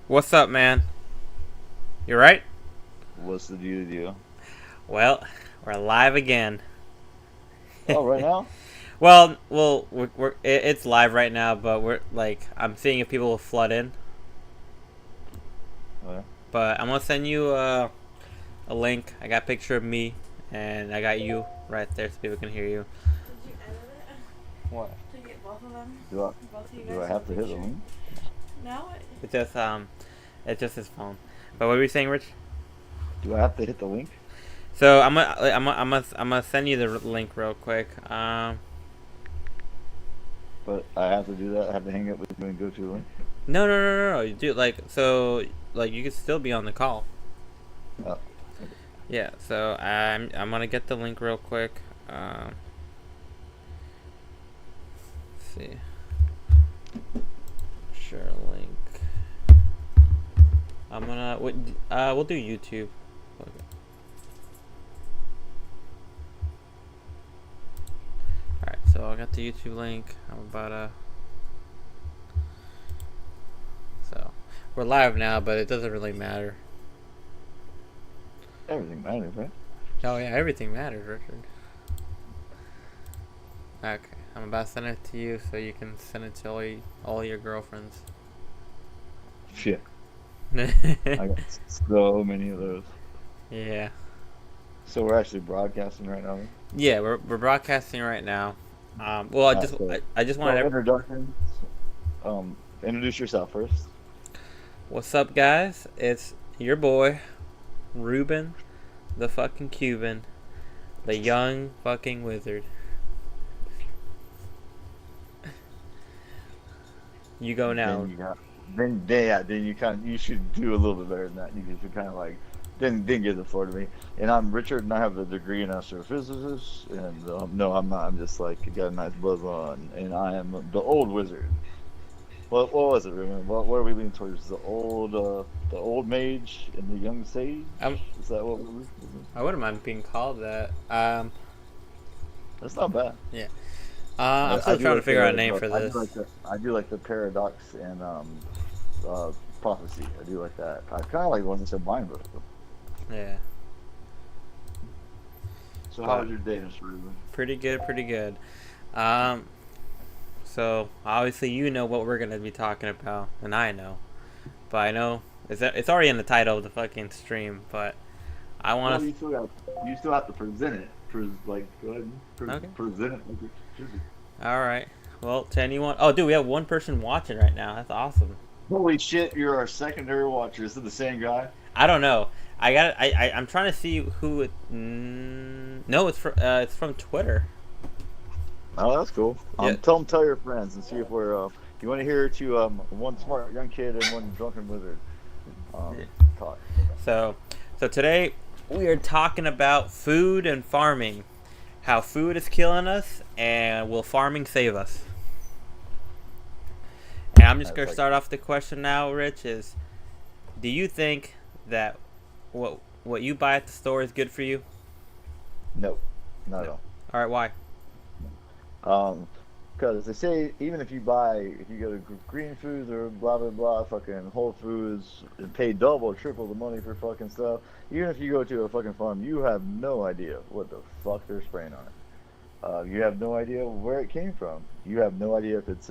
What's up, man? You right? What's the deal? Well, we're live again. Oh, right now? It's live right now, but we're like, I'm seeing if people will flood in. Okay. But I'm gonna send you a link. I got a picture of me, and I got you right there so people can hear you. Did you edit it What? to get both of them? Do I Both of you do I guys in the have to hit the picture? link? No? It's just it's just his phone. But what were you saying, Rich? Do I have to hit the link? So I'm gonna send you the link real quick. But I have to do that. I have to hang up with you and go to the link. No. You do like you could still be on the call. Oh, okay. Yeah, so I'm gonna get the link real quick. Let's see, share link. We'll do YouTube. Okay. All right, so I got the YouTube link. I'm about to. So we're live now, but it doesn't really matter. Everything matters, right? Oh yeah, everything matters, Richard. Okay, I'm about to send it to you so you can send it to all your girlfriends. Shit. I got so many of those. Yeah. So we're actually broadcasting right now. Yeah, we're broadcasting right now. Well, Alright, I just so wanted to, introductions. Introduce yourself first. what's up, guys? It's your boy, Ruben, the fucking Cuban, the young fucking wizard. You go Then now. you got then you should do a little bit better than that. You should kind of like then give the floor to me. And I'm Richard, and I have a degree in astrophysics. And no, I'm not. I'm just like got a nice buzz on, and I am the old wizard. What was it? Remember what are we leaning towards? The old mage and the young sage. I'm, Is that what we're? I wouldn't mind being called that. That's not bad. Yeah. I'm I still do trying to like figure out a name for this. I do like the paradox and uh prophecy. I do like that. I kind of like the ones that said mind book. Yeah. So how But was your day, Mr. Ruben? pretty good, pretty good. Um, so obviously you know what we're gonna be talking about, and I know. But I know it's already in the title of the fucking stream. But I Well, want to. you still have to present it. Like go ahead and Okay. present it like it should be. All right. Well, to anyone. Oh, dude, we have one person watching right now. That's awesome. Holy shit! You're our secondary watcher. Is it the same guy? I don't know. I got. I'm trying to see who it. No, it's from Twitter. Oh, that's cool. Yeah. Tell your friends and see if we're you want to hear to one smart young kid and one drunken wizard talk. So, so today we are talking about food and farming. How food is killing us, and will farming save us? And I'm just That's gonna like start off the question now, Rich. Is do you think that what you buy at the store is good for you? no, not at No. all. All right, why? Um, because they say even if you go to Green Foods or blah blah blah, fucking Whole Foods and pay double, triple the money for fucking stuff. Even if you go to a fucking farm, you have no idea what the fuck they're spraying on it. You have no idea where it came from. You have no idea if it's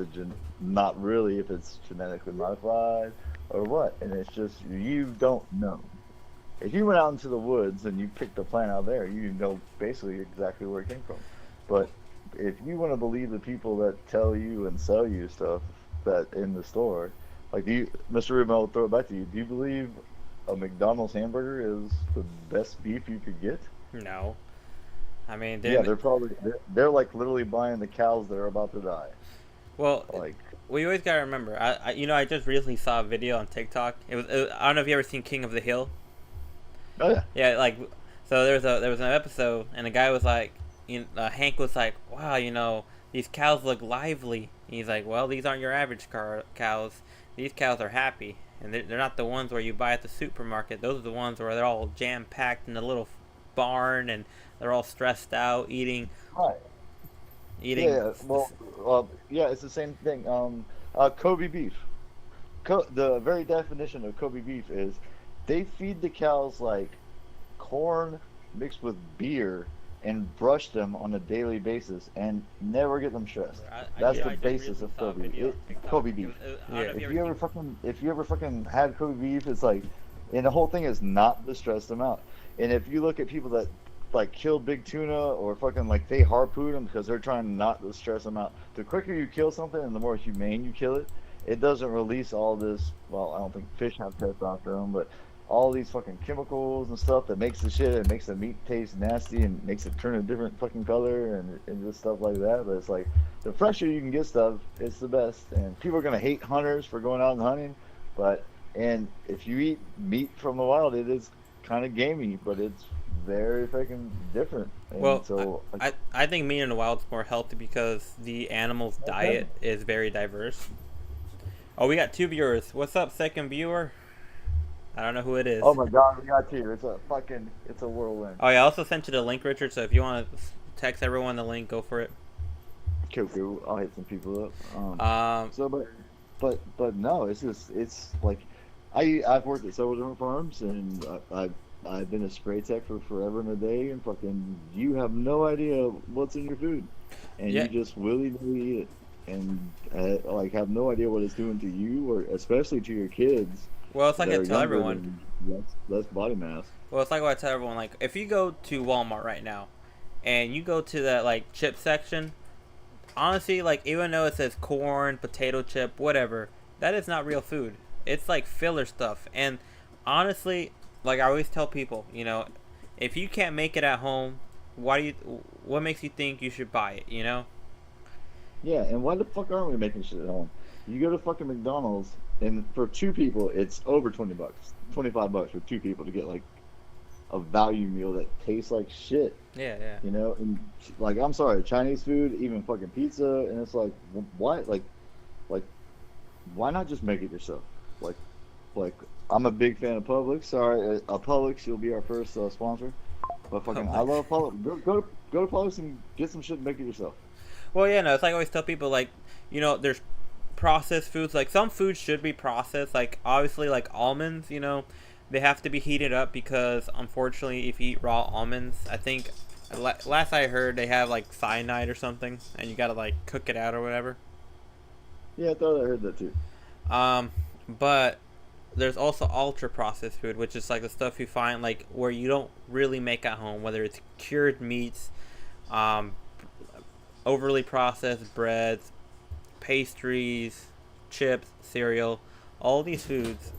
not really if it's genetically modified or what. And it's just you don't know. If you went out into the woods and you picked a plant out there, you know basically exactly where it came from. But if you want to believe the people that tell you and sell you stuff that in the store, like Mr. Rubin, I'll throw it back to you. Do you believe a McDonald's hamburger is the best beef you could get? No. I mean, Yeah, didn't. they're like literally buying the cows that are about to die. Well, Like, we always gotta remember. I just recently saw a video on TikTok. I don't know if you ever seen King of the Hill. oh yeah, Yeah, like, so there was an episode, and the guy was like, Hank was like, wow, these cows look lively. He's like, well, these aren't your average cows. These cows are happy, and they're not the ones where you buy at the supermarket. Those are the ones where they're all jam packed in a little barn, and they're all stressed out, right. Yeah, eating. yeah. Well, yeah, it's the same thing. Kobe beef. the very definition of Kobe beef is they feed the cows like corn mixed with beer and brush them on a daily basis and never get them stressed. That's the basis of Kobe. Kobe beef. Yeah. If you ever fucking had Kobe beef, it's like, and the whole thing is not to stress them out. And if you look at people that like kill big tuna or fucking like they harpoon them because they're trying not to stress them out. The quicker you kill something and the more humane you kill it, it doesn't release all this. Well, I don't think fish have testosterone, but all these fucking chemicals and stuff that makes the shit, it makes the meat taste nasty and makes it turn a different fucking color and just stuff like that. But it's like the fresher you can get stuff, it's the best. And people are gonna hate hunters for going out and hunting, and if you eat meat from the wild, it is kind of gamey, but it's very fucking different. And Well, so I think meat in the wild is more healthy because the animal's diet is very diverse. Oh, we got 2 viewers. What's up, second viewer? I don't know who it is. oh my god, we got 2. It's a whirlwind. Oh, yeah, I also sent you the link, Richard, so if you want to text everyone the link, go for it. Cool. I'll hit some people up. Um, But no, it's like I've worked at several different farms and I've been a spray tech for forever and a day, and fucking you have no idea what's in your food, and Yeah. you just willy-nilly eat it, and like have no idea what it's doing to you or especially to your kids. well, it's like that I are tell younger everyone. and less body mass. Well, it's like what I tell everyone. Like, if you go to Walmart right now, and you go to that like chip section, honestly, like even though it says corn, potato chip, whatever, that is not real food. It's like filler stuff. And honestly, like I always tell people, if you can't make it at home, what makes you think you should buy it? Yeah, and why the fuck aren't we making shit at home? You go to fucking McDonald's, and for 2 people, it's over $20, $25 for 2 people to get like a value meal that tastes like shit. Yeah. And like I'm sorry, Chinese food, even fucking pizza, and it's like why, like, why not just make it yourself? Like I'm a big fan of Publix. Sorry, Publix, you'll be our first sponsor. But fucking, I love Publix. Go to Publix and get some shit and make it yourself. Well, yeah, no, it's like I always tell people, like, there's processed foods. Like, some foods should be processed. Like, obviously, like almonds, they have to be heated up because, unfortunately, if you eat raw almonds, I think, last I heard, they have, like, cyanide or something, and you gotta, like, cook it out or whatever. Yeah, I thought I heard that too. But there's also ultra processed food, which is like the stuff you find like where you don't really make at home, whether it's cured meats, overly processed breads, pastries, chips, cereal, all these foods.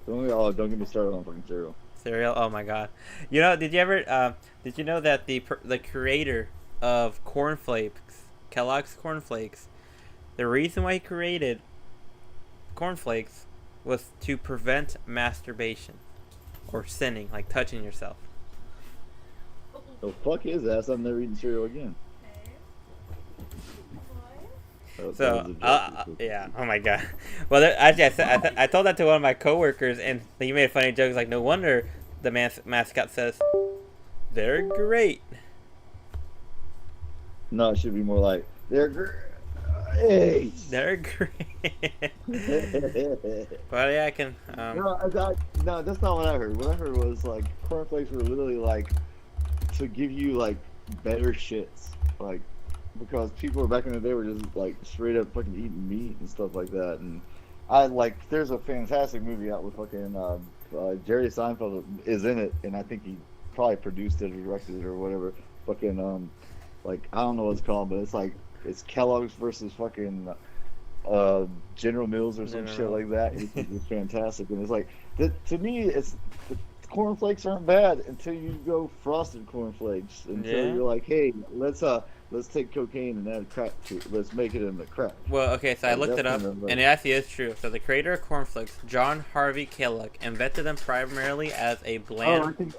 Don't get me started on fucking cereal. Cereal, oh my god! Did you know that the creator of Corn Flakes, Kellogg's Corn Flakes, the reason why he created Corn Flakes was to prevent masturbation or sinning, like touching yourself. The fuck is that? I'm never eating cereal again. What? So, yeah, oh my god. Well, actually, I told that to one of my coworkers, and he made a funny joke. He's like, no wonder the mascot says, "They're great." No, it should be more like they're great. They're great. But yeah, I can. No, that's not what I heard. What I heard was like cornflakes were literally like to give you like better shits, like because people back in the day were just like straight up fucking eating meat and stuff like that. And there's a fantastic movie out with fucking Jerry Seinfeld is in it, and I think he probably produced it or directed it or whatever. Fucking like I don't know what it's called, but it's Kellogg's versus fucking General Mills or some shit like that. It's fantastic, and it's like to me, it's the cornflakes aren't bad until you go frosted cornflakes. Until you're like, hey, let's take cocaine and add crack to it. Let's make it into crack. Well, okay, so I looked it up, and it actually is true. So the creator of cornflakes, John Harvey Kellogg, invented them primarily as a bland.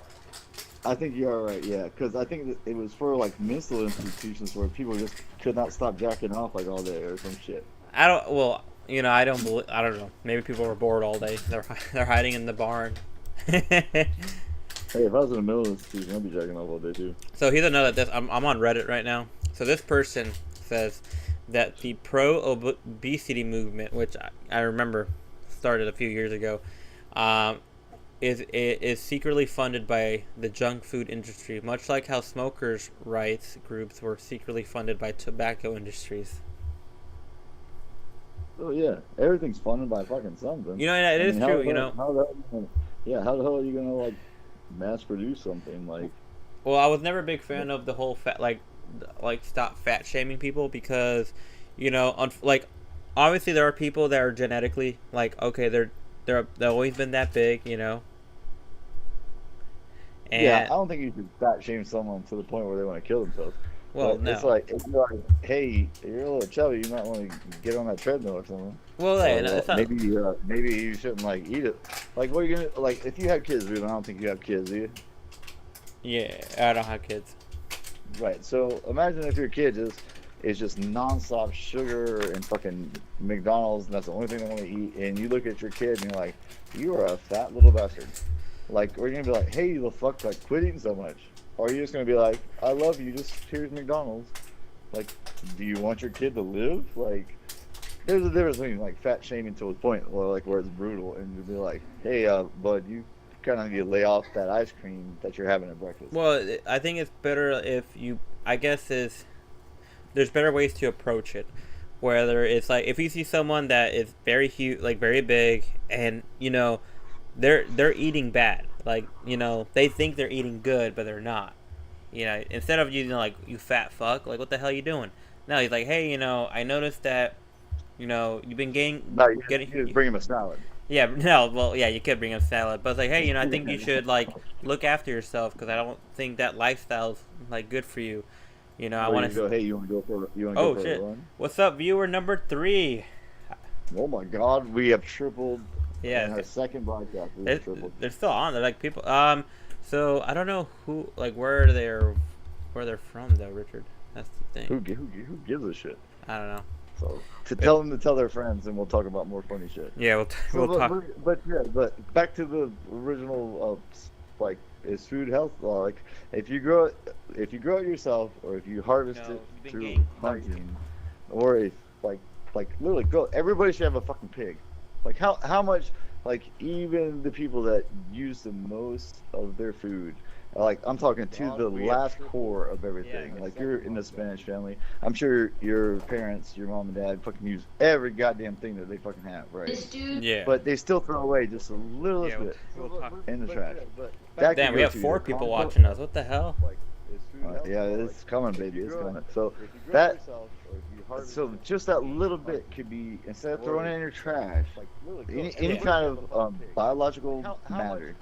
I think you're right, yeah, because I think that it was for like mental institutions where people just could not stop jacking off like all day or some shit. I don't know. Maybe people were bored all day. They're hiding in the barn. Hey, if I was in the middle of the institution, I'd be jacking off all day too. So here's another. I'm on Reddit right now. So this person says that the pro-obesity movement, which I remember started a few years ago, um, is secretly funded by the junk food industry, much like how smokers' rights groups were secretly funded by tobacco industries. Oh yeah, everything's funded by fucking something. You know, and it I is mean, true. You know, how the hell yeah, how the hell are you gonna like mass produce something like? well, I was never a big fan of the whole fat, like stop fat shaming people because, you know, like, obviously there are people that are genetically like, okay, they've always been that big, you know, Yeah, I and don't think you should fat shame someone to the point where they want to kill themselves. well, But it's no, like if you're like, hey, you're a little chubby, you might want to get on that treadmill or something. well, Or yeah, no, it's not. maybe you shouldn't like eat it. Like what are you gonna like if you had kids, dude? I don't think you have kids, do you? Yeah, I don't have kids. Right. So imagine if your kid is just nonstop sugar and fucking McDonald's, and that's the only thing they want to eat. And you look at your kid and you're like, you are a fat little bastard. Like, or you're gonna be like, hey, you the fuck, like, quit eating so much. Or are you just gonna be like, I love you, just here's McDonald's. Like, do you want your kid to live? Like, there's a difference between like fat shaming to a point, or like where it's brutal, and you'd be like, hey, bud, you kind of need to lay off that ice cream that you're having at breakfast. Well, I think it's better if you. I guess there's better ways to approach it. Whether it's like if you see someone that is very huge, like very big, and you know, they're eating bad. Like, you know, they think they're eating good, but they're not. You know, instead of using like, you fat fuck, like, what the hell are you doing? No, he's like, hey, you know, I noticed that, you know, you've been No, you getting. just bring him a salad. Yeah, no, well, yeah, you could bring him salad, but it's like, hey, you know, I think you should like look after yourself because I don't think that lifestyle's like good for you. You know, I Or want you go, to. hey, you want to go Oh for a shit! run? What's up, viewer number 3? Oh my God, we have tripled. Yeah, In our second broadcast, we they're, have tripled. they're still on. They're like people. So I don't know who, like, where they're from though, Richard. That's the thing. Who gives a shit? I don't know. So to tell them to tell their friends, and we'll talk about more funny shit. Yeah, So, we'll talk. but back to the original, like, is food health? Like, if you grow it yourself, or if you harvest No, it you've been through getting hunting, or if like literally go, everybody should have a fucking pig. Like how much, like, even the people that use the most of their food, like, I'm talking to the last core of everything. Yeah. Like, you're in the Spanish family. I'm sure your parents, your mom and dad, fucking use every goddamn thing that they fucking have, right? Yeah. But they still throw away just a little Yeah, bit we'll talk. in the trash. That Damn, could we go have to 4 your people compost. watching us. What the hell? Yeah, it's coming, baby. It's coming. So that, so just that little bit could be, instead of throwing it in your trash, any Yeah. kind of biological matter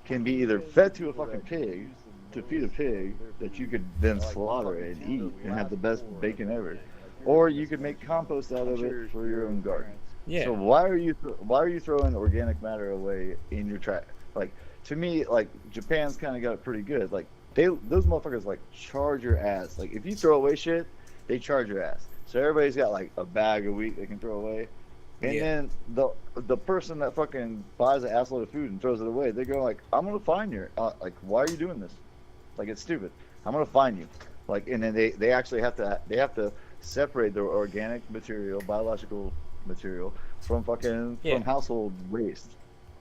can be either fed to a fucking pig to feed a pig that you could then slaughter and eat and have the best bacon ever, or you could make compost out of it for your own garden. Yeah. So why are you throwing organic matter away in your trash? Like, to me, like, Japan's kind of got it pretty good. Like, those motherfuckers like charge your ass. Like, if you throw away shit, they charge your ass. So everybody's got like a bag a week they can throw away. And Yeah. then the person that fucking buys an assload of food and throws it away, they go like, I'm gonna fine you. Like, why are you doing this? Like, it's stupid. I'm gonna fine you. Like, and then they actually have to separate their organic material, biological material from fucking Yeah. from household waste.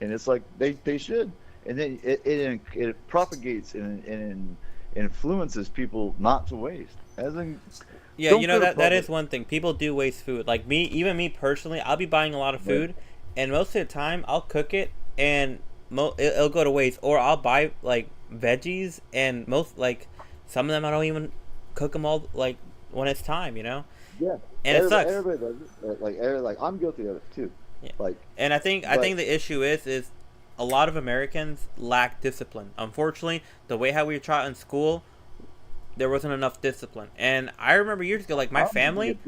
And it's like they should. And then it propagates and influences people not to waste. As in, Yeah, don't you know, put a that is public- one thing. People do waste food. Like me, even me personally, I'll be buying a lot of food, and most of the time I'll cook it and it'll go to waste. Or I'll buy like veggies, and some of them I don't even cook them all like when it's time, you know. Yeah. And it sucks. Everybody does it. Like I'm guilty of it too. Yeah. Like, And I think the issue is a lot of Americans lack discipline. Unfortunately, the way how we were taught in school, there wasn't enough discipline. And I remember years ago, like my family.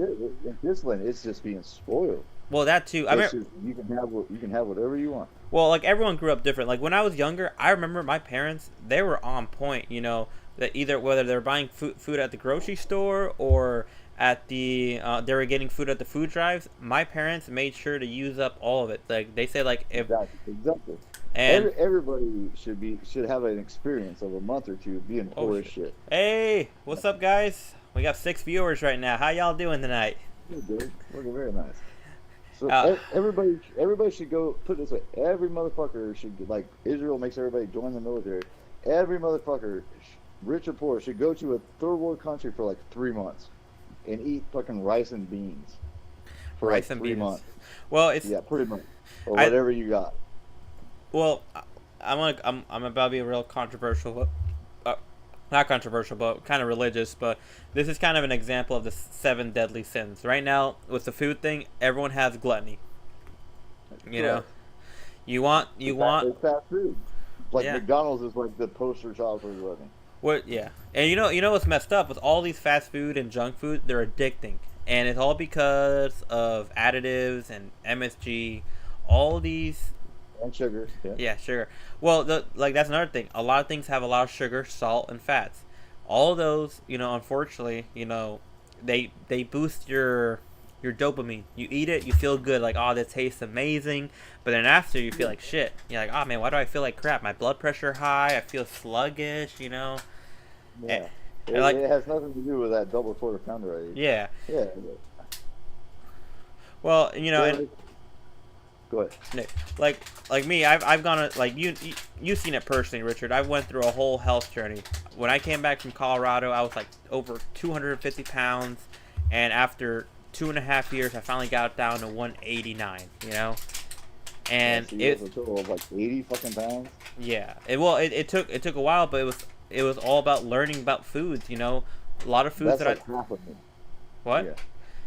Discipline, it's just being spoiled. Well, that too. I mean, It's just, you can have whatever you want. well, like everyone grew up different. Like when I was younger, I remember my parents, they were on point. You know, that either whether they were buying food at the grocery store or at the they were getting food at the food drives. My parents made sure to use up all of it. Like they say, like if Exactly. and Everybody should have an experience of a month or two being poor as shit. hey, what's up, guys? We got 6 viewers right now. How y'all doing tonight? Good, dude. Looking very nice. So Uh, everybody should go. Put it this way: every motherfucker should like Israel makes everybody join the military. Every motherfucker, rich or poor, should go to a third world country for like 3 months and eat fucking rice and beans for like rice and three beans. months. Well, it's Yeah, pretty much, or I whatever you got. well, I'm about to be real controversial, uh, not controversial, but kind of religious. But this is kind of an example of the seven deadly sins. Right now, with the food thing, everyone has gluttony. You know, Correct. you want It's fast food. Like yeah. McDonald's is like the poster child for gluttony. What? Yeah, and you know what's messed up with all these fast food and junk food? They're addicting, and it's all because of additives and MSG. All these, And sugar. Yeah. yeah, sugar. Well, that's another thing. A lot of things have a lot of sugar, salt, and fats. All of those, unfortunately, they boost your dopamine. You eat it, you feel good, like, oh, this tastes amazing. But then after, you feel like shit. You're like, oh man, why do I feel like crap? My blood pressure high. I feel sluggish. And, Yeah. and like, It has nothing to do with that double quarter pounder I ate. yeah. Yeah. Well, Yeah. and Go ahead. like me, I've gone like you've seen it personally, Richard. I went through a whole health journey. When I came back from Colorado, I was like over 250 pounds, and after 2.5 years, I finally got down to 189. Yeah, And so you have a total of like 80 fucking pounds. yeah, it took a while, but it was all about learning about foods. A lot of foods That's like half of me. what? Yeah.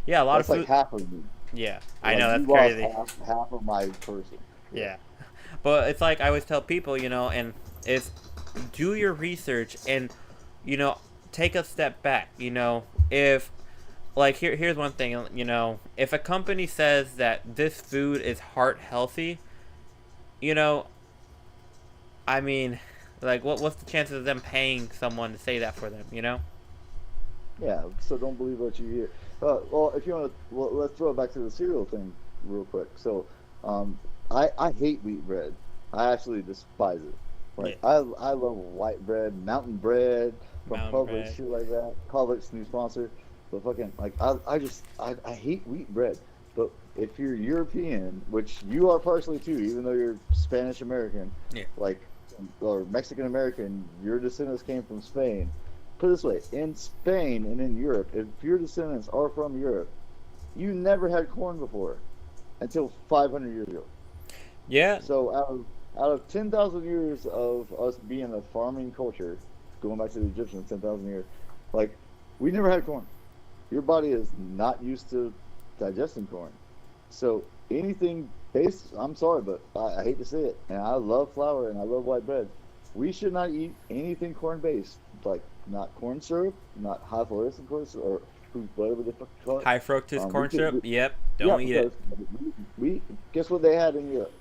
Yeah, a lot That's of like food. half of me. Yeah, I Like know you that's lost crazy. half of my person. Yeah. But it's like I always tell people, and it's do your research and, take a step back. If, like, here's one thing, if a company says that this food is heart healthy, I mean, like, what's the chances of them paying someone to say that for them? Yeah. So don't believe what you hear. Well, if you want to, well, let's throw it back to the cereal thing real quick. So, I hate wheat bread. I actually despise it. Like Yeah. I love white bread, mountain bread from Mountain Publix, bread. shit like that. Publix, new sponsor. But fucking like I hate wheat bread. But if you're European, which you are partially too, even though you're Spanish American, Yeah. like or Mexican American, your descendants came from Spain. Put it this way: in Spain and in Europe, if your descendants are from Europe, you never had corn before until 500 years ago. Yeah. So out of 10,000 years of us being a farming culture, going back to the Egyptians, 10,000 years, like we never had corn. Your body is not used to digesting corn. So anything based, I'm sorry, but I hate to say it, and I love flour and I love white bread. We should not eat anything corn based, like not corn syrup, not high fluorescent corn syrup, or whatever the fuck you call it. High fructose corn We, syrup. we, Yep. yeah, Don't eat it. because we guess what they had in Europe?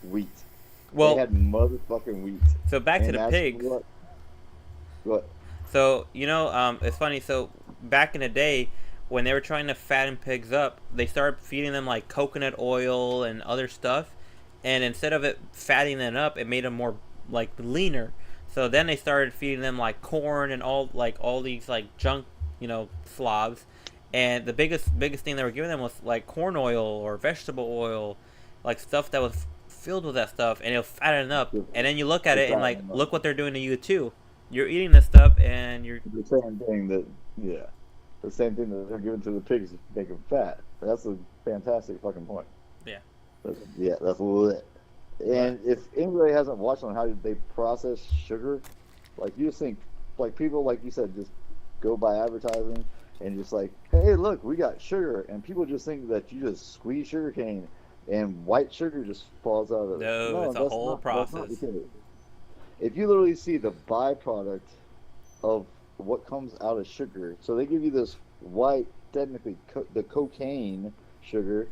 Wheat. They Well, had motherfucking wheat. so back to And the that's pigs. what? So it's funny. So back in the day, when they were trying to fatten pigs up, they started feeding them like coconut oil and other stuff, and instead of it fattening them up, it made them more like leaner. So then they started feeding them like corn and all these like junk, slobs. And the biggest thing they were giving them was like corn oil or vegetable oil, like stuff that was filled with that stuff, and it'll fatten up. And then you look at it and like look what they're doing to you too. You're eating this stuff and you're The same thing that, yeah, the same thing that they're giving to the pigs to make them fat. That's a fantastic fucking point. Yeah. Yeah, that's lit. And if anybody hasn't watched on how they process sugar, like you just think, like people, like you said, just go by advertising and just like, hey, look, we got sugar, and people just think that you just squeeze sugar cane and white sugar just falls out of it. No, it's a that's whole not process. the case. If you literally see the byproduct of what comes out of sugar, so they give you this white, technically the cocaine sugar,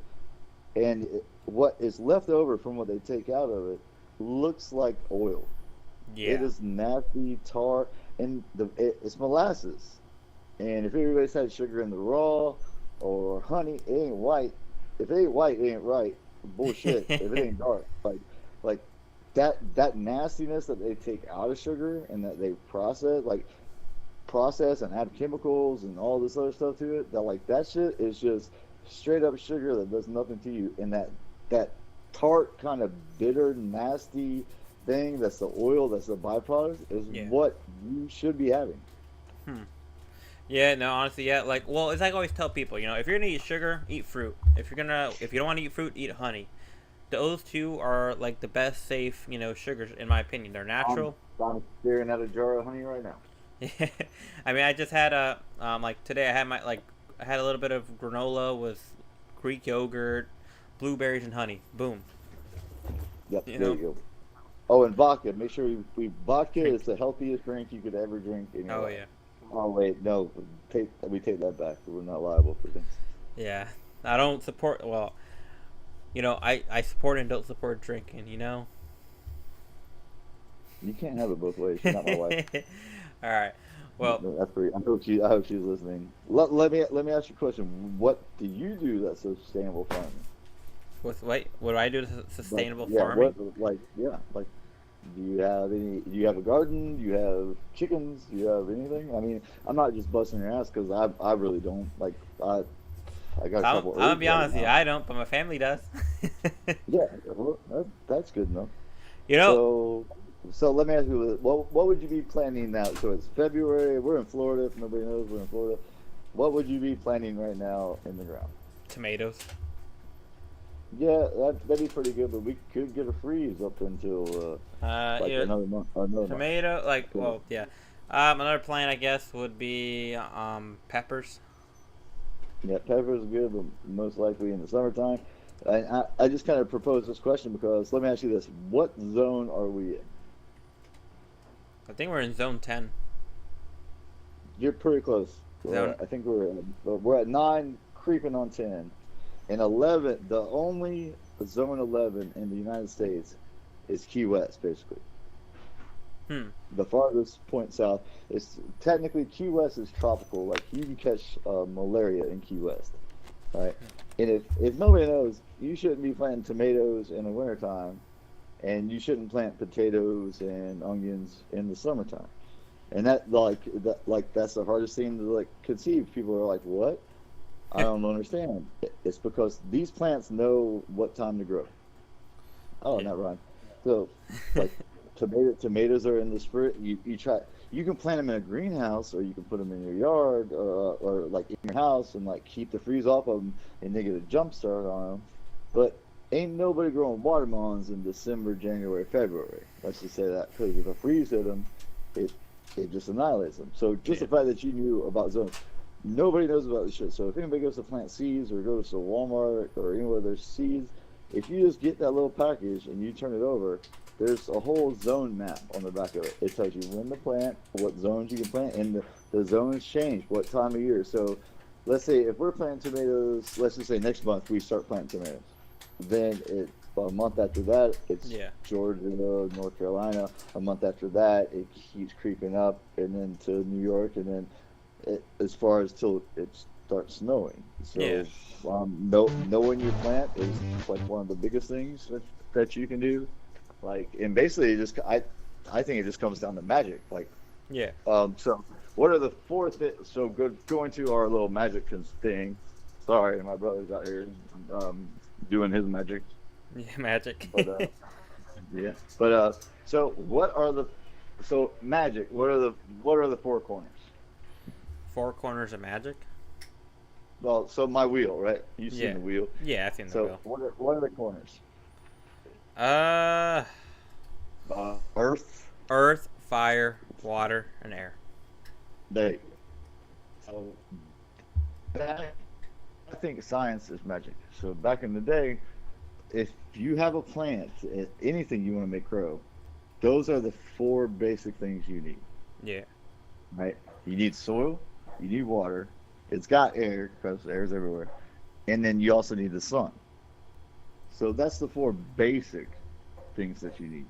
and what is left over from what they take out of it looks like oil. yeah. It is nasty tar, and it's molasses. And if everybody's had sugar in the raw or honey, it ain't white. If it ain't white, it ain't right. Bullshit. If it ain't dark, like that nastiness that they take out of sugar and that they process and add chemicals and all this other stuff to it, that like that shit is just straight up sugar that does nothing to you, and that tart kind of bitter, nasty thing that's the oil, that's the byproduct, is Yeah. what you should be having. Yeah, no, honestly, yeah. Like, well, it's like I always tell people, you know, if you're gonna eat sugar, eat fruit. If you don't want to eat fruit, eat honey. Those two are like the best safe, you know, sugars in my opinion. They're natural. I'm staring at a jar of honey right now. I mean, I just had a like today. I had a little bit of granola with Greek yogurt, blueberries, and honey. Boom. Yep, You there know? you go. Oh, and vodka. Make sure we vodka is the healthiest drink you could ever drink in your Oh life. yeah, Oh wait, no, we take that back. We're not liable for things. yeah. I don't support. Well, you know, I support and don't support drinking. You know. You can't have it both ways. You're not my wife. All right. Well, No, that's pretty. I hope she's listening. Let me ask you a question. What do you do that's sustainable farming? what do I do to sustainable yeah, farming? like do you have any? Do you have a garden? Do you have chickens? Do you have anything? I mean, I'm not just busting your ass because I really don't. Like I got a I'm couple. gonna Herbs be right honest with you. now. I don't, but my family does. Yeah, well, that's good enough. You know, So let me ask you, what would you be planning now? So it's February. We're in Florida. If nobody knows, we're in Florida. What would you be planting right now in the ground? tomatoes. Yeah, that'd be pretty good, but we could get a freeze up until like Yeah, another month. Another month. tomato. Like, Cool. well, yeah. Another plant I guess would be peppers. Yeah, peppers are good, but most likely in the summertime. And I just kind of proposed this question because let me ask you this: what zone are we in? I think we're in zone 10. You're pretty close. Zone. I think we're at 9, creeping on 10, and 11. The only zone 11 in the United States is Key West, basically. Hmm. The farthest point south is technically Key West is tropical. Like you can catch malaria in Key West, right? And if nobody knows, you shouldn't be planting tomatoes in the wintertime, and you shouldn't plant potatoes and onions in the summertime. And that's the hardest thing to like conceive. People are like, "What? I don't understand." It's because these plants know what time to grow. Oh, Yeah. not right. So, like, tomatoes are in the spring. You can plant them in a greenhouse, or you can put them in your yard, or like in your house, and like keep the freeze off of them, and they get a jump start on them. But ain't nobody growing watermelons in December, January, February. Let's just say that because if a freeze hit them, it it just annihilates them. So just Yeah. the fact that you knew about zones, nobody knows about this shit. So if anybody goes to plant seeds or goes to Walmart or anywhere there's seeds, if you just get that little package and you turn it over, there's a whole zone map on the back of it. It tells you when to plant, what zones you can plant, and the zones change, what time of year. So let's say if we're planting tomatoes, let's just say next month we start planting tomatoes. Then a month after that, it's Yeah. Georgia, North Carolina. A month after that, it keeps creeping up, and then to New York, and then as far as till it starts snowing. So, Yeah. knowing your plant is like one of the biggest things that you can do. Like, and basically, I think it just comes down to magic. Like, Yeah. so what are the four things? So going to our little magic thing. Sorry, my brother's out here doing his magic. Yeah. Magic. But yeah. But so magic? What are the four corners? Four corners of magic. Well, so my wheel, right? You've Yeah. seen the wheel. Yeah, I think So the what are the corners? wheel. Earth. Earth, fire, water, and air. There you go. So I think science is magic. So back in the day, if you have a plant, anything you want to make grow, those are the four basic things you need, Yeah. right? You need soil, you need water, it's got air because air's everywhere, and then you also need the sun. So that's the four basic things that you need.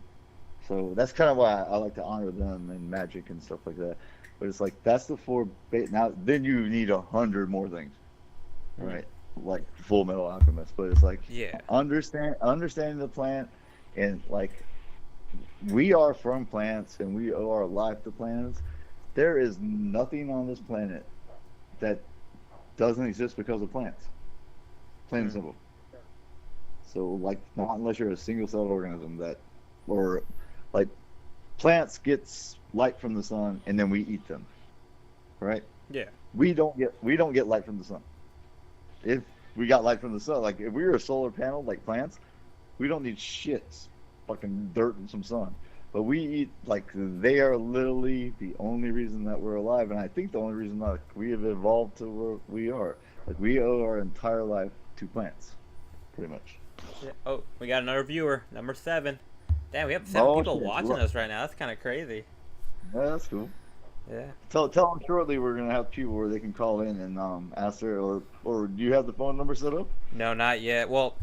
So that's kind of why I like to honor them and magic and stuff like that. But it's like that's the four. Now then you need 100 more things, right? Like Full Metal Alchemist. But it's like Yeah. understanding the plant, and like we are from plants and we owe our life to plants. There is nothing on this planet that doesn't exist because of plants. plain and simple. So like, not unless you're a single-celled organism or like plants gets light from the sun and then we eat them, right? Yeah. We don't get light from the sun. If we got light from the sun, like if we were a solar panel like plants, we don't need shit, fucking dirt and some sun. But we eat, like, they are literally the only reason that we're alive, and I think the only reason that we have evolved to where we are. Like, we owe our entire life to plants, pretty much. Yeah. Oh, we got another viewer, number 7. Damn, we have 7 people shit. watching us right now. That's kind of crazy. Yeah, that's cool. Yeah. Tell them shortly we're gonna have people where they can call in and ask their or do you have the phone number set up? No, not yet. Well,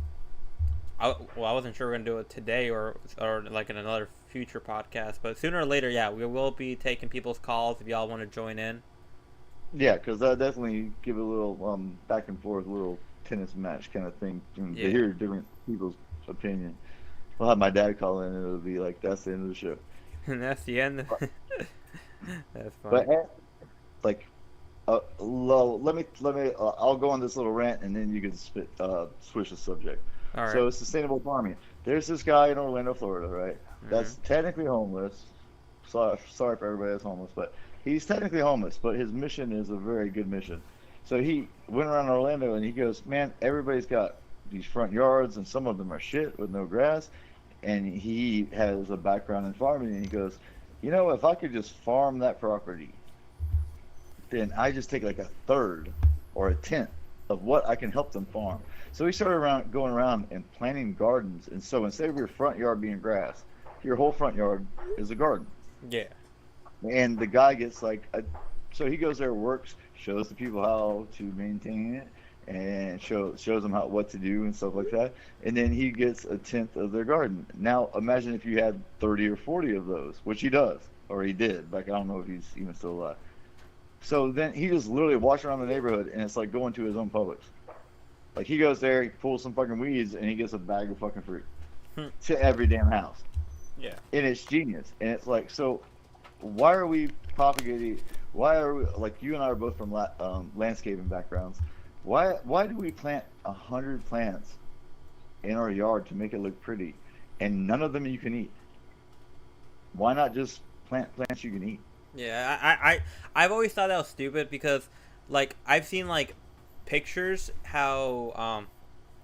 I wasn't sure we're gonna do it today or like in another future podcast, but sooner or later, yeah, we will be taking people's calls if y'all want to join in. Yeah, because I definitely give a little back and forth, little tennis match kind of thing to hear different people's opinion. I'll have my dad call in, and it'll be like that's the end of the show. And that's the end. That's But funny. like, let me. I'll go on this little rant, and then you can switch the subject. All right. So sustainable farming. There's this guy in Orlando, Florida, right? That's technically homeless. Sorry for everybody that's homeless, but he's technically homeless. But his mission is a very good mission. So he went around Orlando and he goes, man, everybody's got these front yards, and some of them are shit with no grass. And he has a background in farming, and he goes, you know, if I could just farm that property, then I just take like a third or a tenth of what I can help them farm. So he started going around and planting gardens. And so instead of your front yard being grass, your whole front yard is a garden. Yeah. And the guy gets like, so he goes there, works, shows the people how to maintain it, and shows them what to do and stuff like that. And then he gets a tenth of their garden. Now imagine if you had 30 or 40 of those, which he does, or he did. Like, I don't know if he's even still alive. So then he just literally walks around the neighborhood, and it's like going to his own Publix. Like, he goes there, he pulls some fucking weeds, and he gets a bag of fucking fruit to every damn house. Yeah. And it's genius. And it's like, so why are we propagating? Why are we, like, you and I are both from landscaping backgrounds. Why do we plant 100 plants in our yard to make it look pretty, and none of them you can eat? Why not just plant plants you can eat? Yeah, I've always thought that was stupid because, like, I've seen, like, pictures how,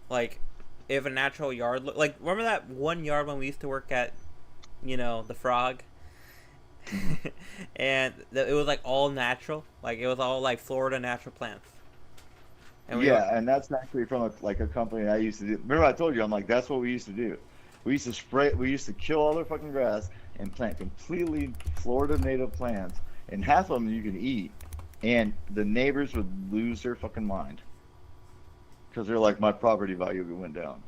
like, if a natural yard like, remember that one yard when we used to work at, you know, the Frog? And it was, like, all natural. Like, it was all, like, Florida natural plants. And and that's actually from a company I used to do. Remember I told you, I'm like, that's what we used to do. We used to kill all their fucking grass and plant completely Florida native plants, and half of them you can eat, and the neighbors would lose their fucking mind because they're like, my property value went down.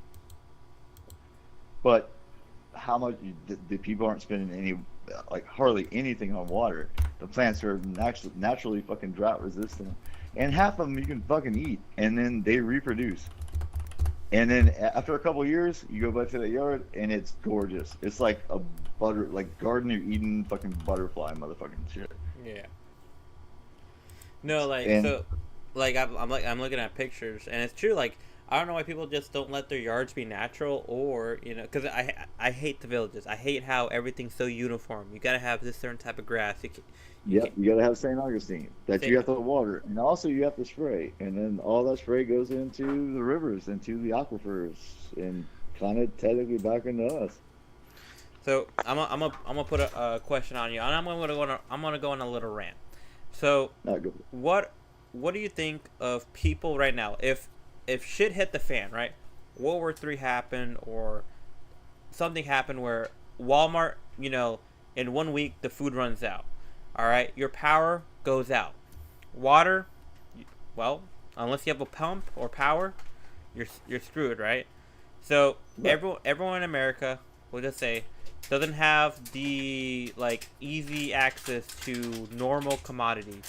But how much the people aren't spending any, like, hardly anything on water. The plants are naturally fucking drought resistant, and half of them you can fucking eat, and then they reproduce. And then after a couple of years, you go back to the yard, and it's gorgeous. It's like a Garden of Eden fucking butterfly motherfucking shit. Yeah. No, like, so, like, I'm looking at pictures, and it's true. Like, I don't know why people just don't let their yards be natural, or, you know, because I hate the villages. I hate how everything's so uniform. You gotta have this certain type of grass. You gotta have St. Augustine that you have to water, and also you have to spray, and then all that spray goes into the rivers, into the aquifers, and kind of technically back into us. So I'm gonna put a question on you, and I'm gonna go on a little rant. So what do you think of people right now? If shit hit the fan, right? World War III happened, or something happened where Walmart, you know, in 1 week the food runs out. All right, your power goes out. Water, well, unless you have a pump or power, you're screwed, right? So everyone in America, we'll just say, doesn't have the, like, easy access to normal commodities.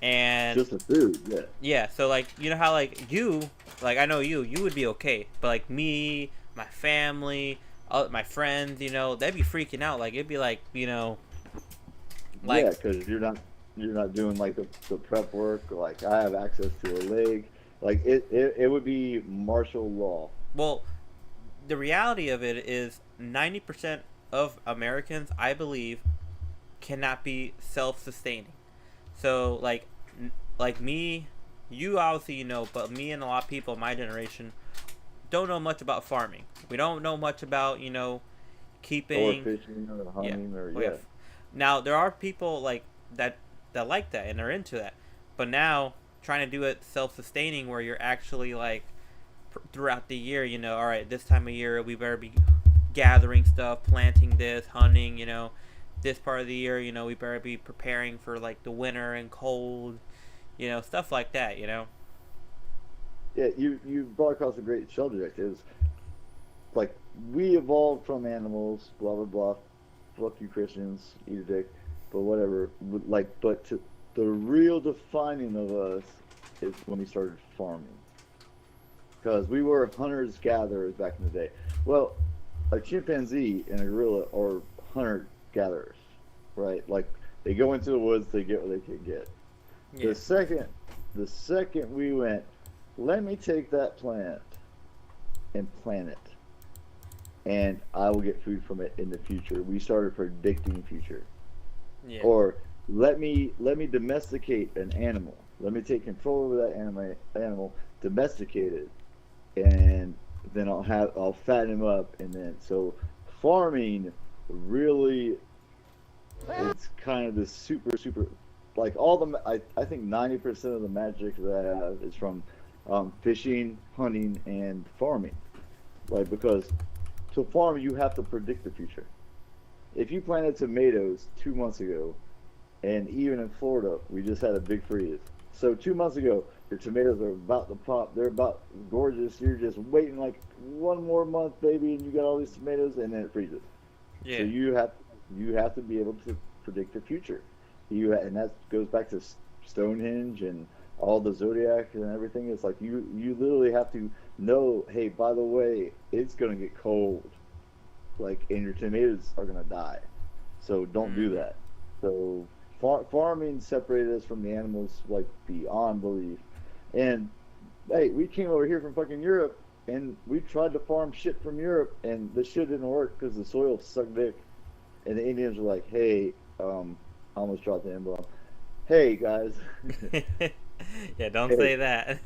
And just the food, yeah. Yeah, so, like, you know how, like, I know you would be okay, but, like, me, my family, my friends, you know, they'd be freaking out. Like, it'd be like, you know, like, yeah, because you're not doing, like, the prep work. Like, I have access to a lake. Like it would be martial law. Well, the reality of it is 90% of Americans, I believe, cannot be self-sustaining. So like me, you obviously but me and a lot of people in my generation don't know much about farming. We don't know much about Or keeping. fishing or Yeah. hunting or Oh, yeah. yeah. Now there are people that like that and are into that, but now trying to do it self-sustaining where you're actually throughout the year, all right, this time of year we better be gathering stuff, planting this, hunting, this part of the year, we better be preparing for the winter and cold, stuff like that, Yeah, you brought across a great subject. Is like we evolved from animals, blah blah blah. Fuck you Christians, eat a dick, but whatever. The real defining of us is when we started farming, because we were hunters gatherers back in the day. Well, a chimpanzee and a gorilla are hunter gatherers, right? Like they go into the woods, they get what they can get. Yeah. The second we went, let me take that plant and plant it, and I will get food from it in the future. We started predicting future. Yeah. Or let me domesticate an animal. Let me take control over that animal, domesticate it, and then I'll fatten him up, and then so farming really it's kind of this super like all the I think 90% of the magic that I have is from fishing, hunting, and farming. Like because to farm you have to predict the future. If you planted tomatoes 2 months ago, and even in Florida we just had a big freeze. So 2 months ago your tomatoes are about to pop. They're about gorgeous. You're just waiting like one more month, baby, and you got all these tomatoes, and then it freezes. Yeah. So you have to be able to predict the future. And that goes back to Stonehenge and all the zodiac and everything. It's like you literally have to know, hey, by the way, it's gonna get cold, like, and your tomatoes are gonna die. So don't do that. So farming separated us from the animals like beyond belief. And hey, we came over here from fucking Europe, and we tried to farm shit from Europe, and the shit didn't work because the soil sucked dick. And the Indians were like, hey, I almost dropped the M-bomb. Hey guys, Yeah, don't Hey. say that.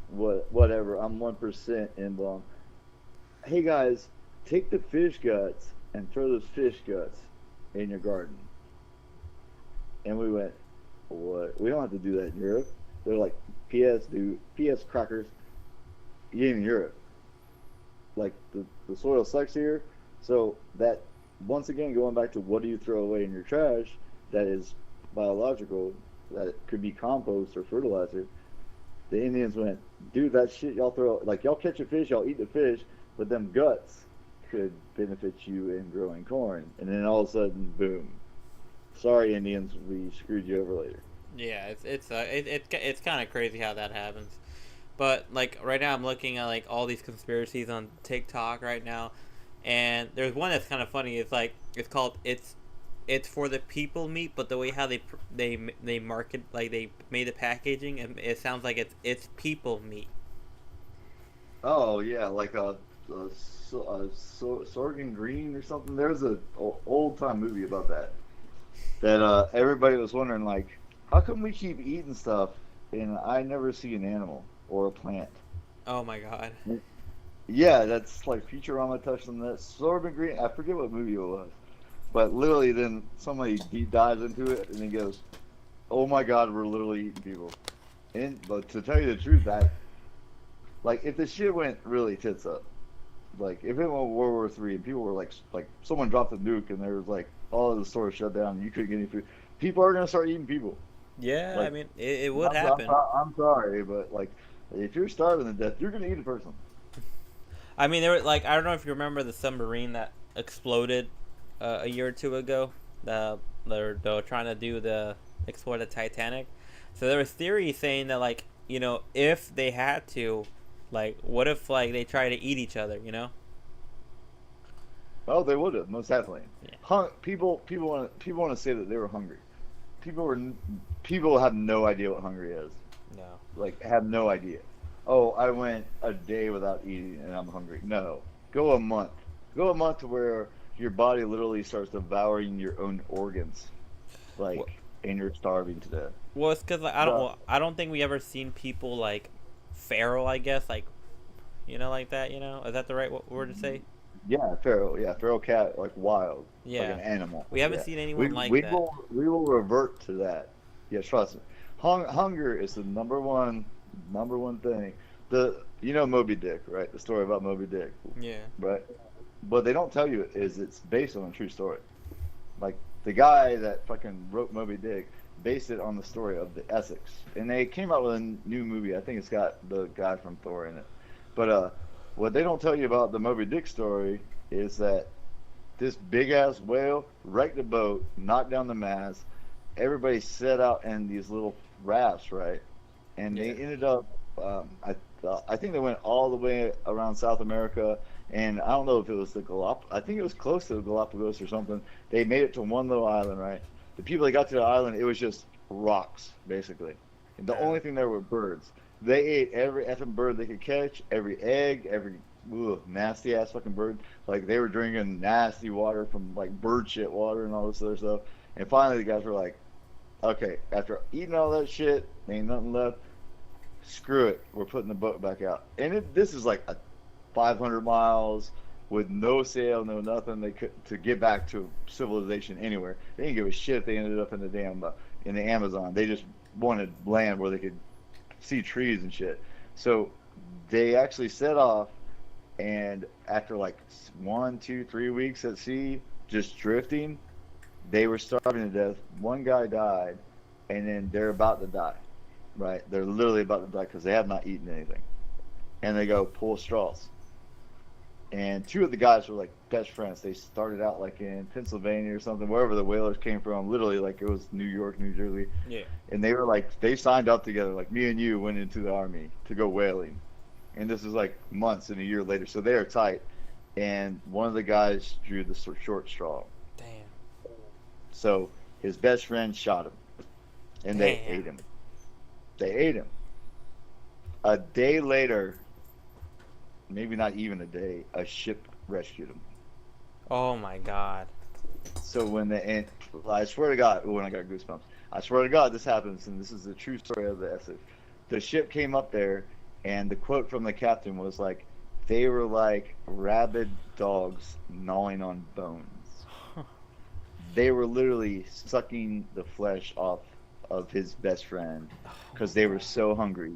whatever. I'm 1% M-bomb. Hey guys, take the fish guts and throw those fish guts in your garden. And we went, what? We don't have to do that in Europe. They're like, P.S. dude, P.S. crackers, you ain't in Europe. Like the soil sucks here, so that once again going back to what do you throw away in your trash that is biological, that could be compost or fertilizer. The Indians went, dude, that shit y'all throw, like y'all catch a fish, y'all eat the fish, but them guts could benefit you in growing corn. And then all of a sudden, boom. Sorry, Indians, we screwed you over later. Yeah, it's kind of crazy how that happens. But like right now, I'm looking at all these conspiracies on TikTok right now, and there's one that's kind of funny. It's called it's for the people meat, but the way how they market, they made the packaging, and it sounds like it's people meat. Oh yeah, like Sorghum Green or something. There's a old time movie about that. That everybody was wondering, like, how come we keep eating stuff and I never see an animal or a plant? Oh my god. Yeah, that's like Futurama touched on that. Sorghum Green. I forget what movie it was, but literally, then somebody deep dives into it and he goes, "Oh my God, we're literally eating people." And but to tell you the truth, that like if the shit went really tits up, like if it went World War III and people were like someone dropped a nuke and there was like all of the stores shut down and you couldn't get any food, people are gonna start eating people. Yeah, Like, I mean it would I'm, happen. I'm sorry, but like if you're starving to death, you're gonna eat a person. I mean, there were I don't know if you remember the submarine that exploded a year or two ago. They're trying to explore the Titanic. So there was theories saying that if they had to, what if they try to eat each other, Oh, they would have most definitely. Yeah. People want to say that they were hungry. People have no idea what hungry is. No. like have no idea. Oh, I went a day without eating and I'm hungry. No, go a month. Go a month to where your body literally starts devouring your own organs, Wh- like, and you're starving to death. Well, it's because like, But I don't think we ever seen people like feral. I guess like like that. Is that the right word to say? yeah, feral cat, like wild, like Yeah, an animal. we haven't Yeah, seen anyone we like we that. will we will revert to that. Yeah, trust me. Hunger is the number one thing. Moby Dick, right? The story about Moby Dick, Yeah. right? What they don't tell you is it's based on a true story. Like the guy that fucking wrote Moby Dick based it on the story of the Essex, and they came out with a new movie. I think it's got the guy from Thor in it. But what they don't tell you about the Moby Dick story is that this big ass whale wrecked the boat, knocked down the mast. Everybody set out in these little rafts, right? And they Yeah. ended up. I think they went all the way around South America, and I don't know if it was the I think it was close to the Galapagos or something. They made it to one little island, right? The people that got to the island, it was just rocks, basically. And the Yeah. only thing there were birds. They ate every effing bird they could catch, every egg, every nasty ass fucking bird. Like they were drinking nasty water from like bird shit water and all this other stuff. And finally, the guys were like, "Okay, after eating all that shit, ain't nothing left. Screw it. We're putting the boat back out." And this is like 500 miles with no sail, no nothing. They could to get back to civilization anywhere. They didn't give a shit if they ended up in the damn in the Amazon. They just wanted land where they could see trees and shit. So they actually set off, and after like 1, 2, 3 weeks at sea, just drifting, they were starving to death. One guy died, and then they're about to die. Right? They're literally about to die because they have not eaten anything. And they go pull straws. And two of the guys were like best friends. They started out like in Pennsylvania or something, wherever the whalers came from. Literally, like it was New York, New Jersey. Yeah. And they were like, they signed up together. Like me and you went into the army to go whaling. And this is like months and a year later. So they are tight. And one of the guys drew the short straw. Damn. So his best friend shot him. And they Damn. ate him. They ate him. A day later, maybe not even a day, a ship rescued him. Oh my God. So and I swear to God, when I got goosebumps, I swear to God this happens, and this is the true story of the Essex. The ship came up there, and the quote from the captain was like, "They were like rabid dogs gnawing on bones." They were literally sucking the flesh off of his best friend because they were so hungry.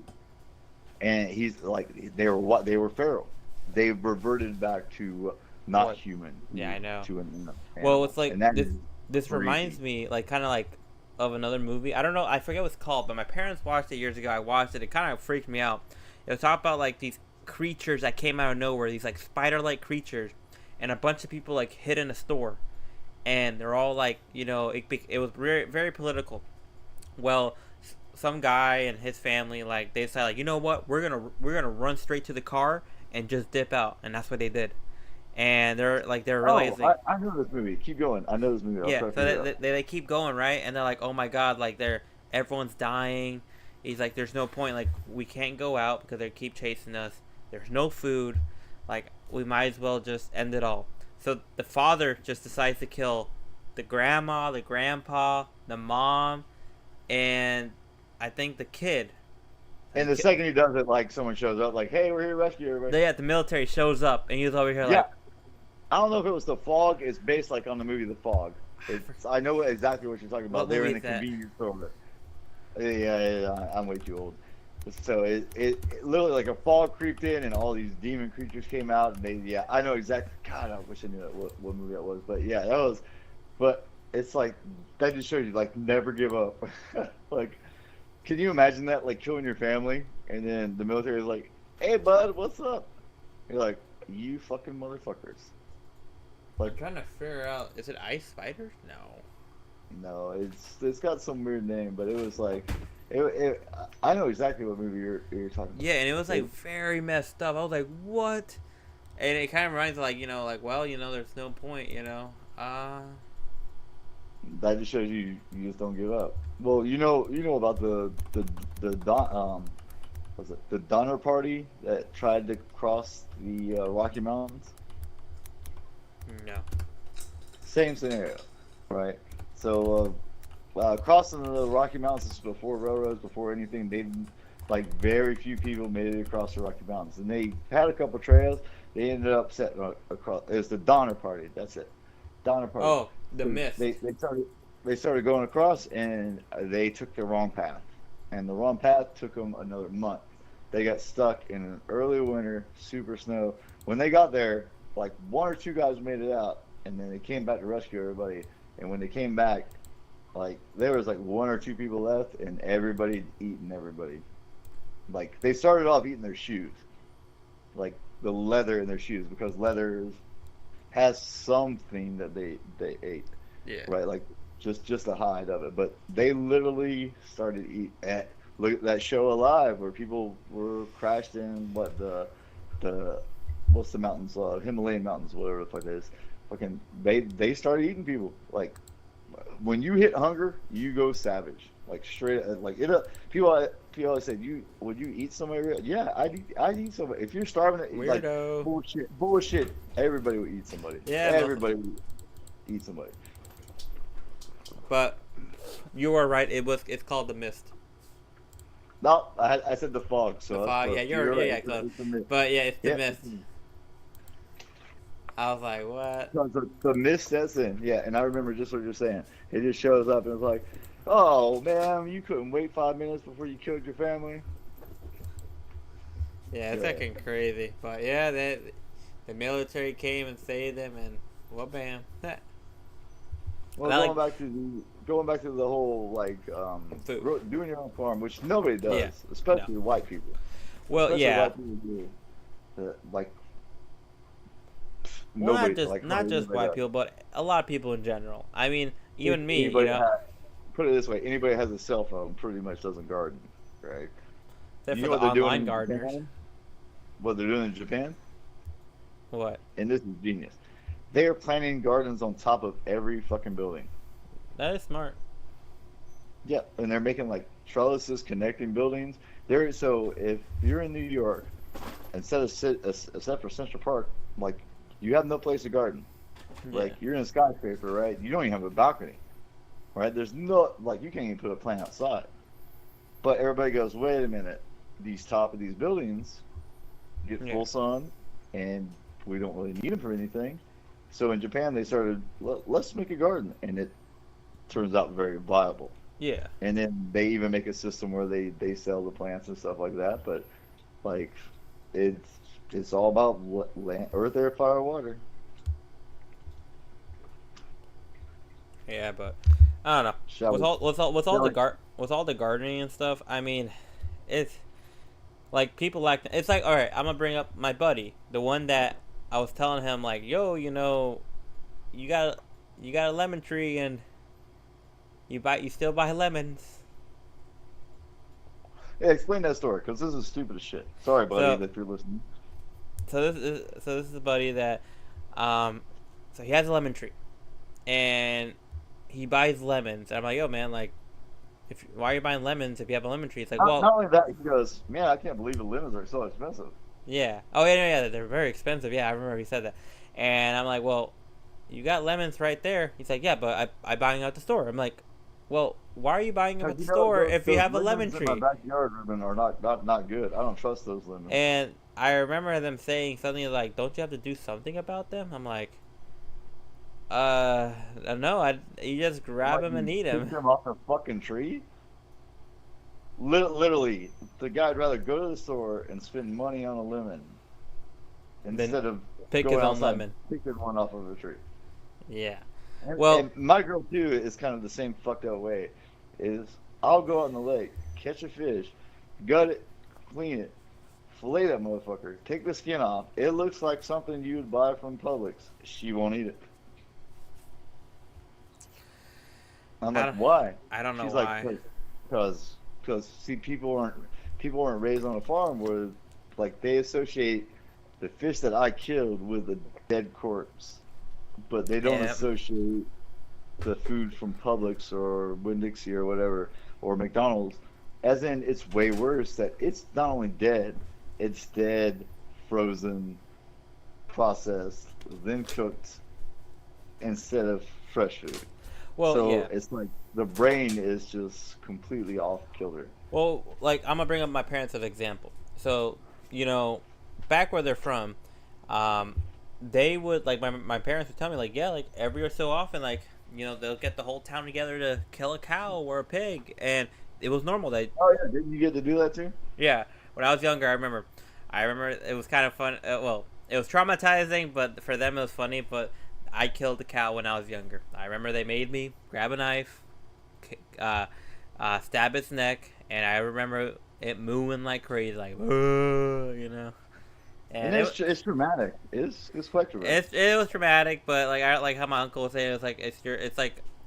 And he's like, they were feral. They reverted back to not What? human. Yeah, I know. To an Well, animal. it's like And that this. is This reminds creepy. me, like, kind of like of another movie. I don't know. I forget what it's called, but my parents watched it years ago. I watched it. It kind of freaked me out. It was talking about like these creatures that came out of nowhere. These like spider-like creatures, and a bunch of people like hid in a store, and they're all like, it was very very political. Well, some guy and his family like they decided like, you know what, we're gonna run straight to the car and just dip out, and that's what they did. And they're Oh, realizing, I know this movie. Keep going. I know this movie. I'll yeah. try to So figure it out. they keep going, right, and they're like, oh my God, like everyone's dying. He's like, there's no point, like we can't go out because they keep chasing us. There's no food, like we might as well just end it all. So the father just decides to kill the grandma, the grandpa, the mom, and I think the kid. And the second he does it, like someone shows up, like, "Hey, we're here to rescue everybody." The military shows up, and he's over here Yeah, like, I don't know if it was The Fog. It's based like on the movie The Fog. I know exactly what you're talking about. What They were in movie a is that? convenience store. Yeah, I'm way too old. So it literally like a fog creeped in and all these demon creatures came out and I know exactly. God, I wish I knew what movie that was, but yeah, that was. But it's like that just shows you like never give up. Like, can you imagine that, like killing your family and then the military is like, "Hey bud, what's up?" You're like, "You fucking motherfuckers." I'm trying to figure out, is it ice spiders? No. No, it's got some weird name, but it was like, I know exactly what movie you're talking about. Yeah, and it was like very messed up. I was like, what? And it kind of reminds me, like, well, there's no point, That just shows you just don't give up. Well, you know about the was it the Donner Party that tried to cross the Rocky Mountains? No. Same scenario, right? So crossing the Rocky Mountains is before railroads, before anything. They like very few people made it across the Rocky Mountains, and they had a couple trails. They ended up setting across. It was the Donner Party. That's it, Donner Party. Oh, the So mist. they started going across, and they took the wrong path, and the wrong path took them another month. They got stuck in an early winter, super snow. When they got there, like one or two guys made it out, and then they came back to rescue everybody. And when they came back, like there was like one or two people left, and everybody eating everybody. Like they started off eating their shoes, like the leather in their shoes, because leather has something that they ate, Yeah. right? Like just the hide of it. But they literally started eat at look at that show Alive, where people were crashed in the what's the mountains, Himalayan mountains, whatever the fuck it is. Fucking they started eating people. Like when you hit hunger, you go savage. Like straight, like it. People always said, would you eat somebody? Yeah, I'd eat somebody. If you're starving, like Weirdo. bullshit. Everybody would eat somebody. Yeah, everybody would eat somebody. But you are right. It's called the mist. No, I said the fog. So The that's fog. close. Yeah, you're right. yeah, close. It's the mist. But yeah, it's the Yeah. mist. I was like, what? No, the mist sets in. Yeah, and I remember just what you're saying. It just shows up and it's like, oh man, you couldn't wait 5 minutes before you killed your family. Yeah, it's Yeah. fucking crazy. But yeah, the military came and saved them, and well, bam. Well, And I going back to the whole like Food. doing your own farm, which nobody does, Yeah. especially white people. Well, Especially yeah. white people do. Like Well, nobody, not just like, not hardly just anybody white does. people, but a lot of people in general. I mean, even me, you Anybody know, put it this way: anybody has a cell phone pretty much doesn't garden, right? except You for know the what they're doing online in gardeners. Japan? What they're doing in Japan, What? and this is genius. They are planting gardens on top of every fucking building. That is smart. Yeah, and they're making like trellises connecting buildings. So if you're in New York, except for Central Park, like you have no place to garden. Like Yeah. you're in a skyscraper, right? You don't even have a balcony, right? There's no like you can't even put a plant outside. But everybody goes, wait a minute, these top of these buildings get Yeah. full sun, and we don't really need them for anything. So in Japan, they started let's make a garden, and it turns out very viable. Yeah. And then they even make a system where they sell the plants and stuff like that. But like it's all about land, earth, air, fire, water. Yeah, but I don't know. Shall With we- all the gardening and stuff, I mean, it's like people like it's like all right. I'm gonna bring up my buddy, the one that I was telling him like, yo, you know, you got a lemon tree and you still buy lemons. Yeah, explain that story, because this is stupid as shit. Sorry, buddy, So- if you're listening. So this is a buddy that, so he has a lemon tree, and he buys lemons. And I'm like, yo, man, like, why are you buying lemons if you have a lemon tree? It's like, well, Not only that, he goes, man, I can't believe the lemons are so expensive. yeah. Oh, yeah, they're very expensive. Yeah, I remember he said that. And I'm like, well, you got lemons right there. He's like, yeah, but I buying at the store. I'm like, well, why are you buying them at the store if you have a lemon tree? In my backyard, Ruben, are not good. I don't trust those lemons. And I remember them saying something like, don't you have to do something about them? I'm like, no, you just grab them and eat Pick them. them off the fucking tree? Literally, the guy'd rather go to the store and spend money on a lemon instead of Pick going his own outside lemon. and picking one off of a tree. Yeah. And, Well- and my girl too is kind of the same fucked up way. Is I'll go out in the lake, catch a fish, gut it, clean it, fillet that motherfucker, take the skin off. It looks like something you would buy from Publix. She won't eat it. I'm I like, don't- why? I don't know She's why. like, because see, people aren't raised on a farm where like they associate the fish that I killed with a dead corpse, but they don't Yeah. associate the food from Publix or Winn-Dixie or whatever or McDonald's as in it's way worse that it's not only dead, it's dead, frozen, processed, then cooked instead of fresh food. Well, So yeah. it's like the brain is just completely off kilter. Well, like I'm gonna bring up my parents as an example. So, you know, back where they're from, um, they would like my parents would tell me like, yeah, like every or so often, like you know, they'll get the whole town together to kill a cow or a pig, and it was normal. They Oh yeah, didn't you get to do that too? Yeah, when I was younger, I remember it was kind of fun. Well, it was traumatizing, but for them it was funny. But I killed a cow when I was younger. I remember they made me grab a knife, uh, stab its neck, and I remember it mooing like crazy, like you know. And And it's traumatic. It's quite traumatic. it was traumatic, but like I like how my uncle would say it was like it's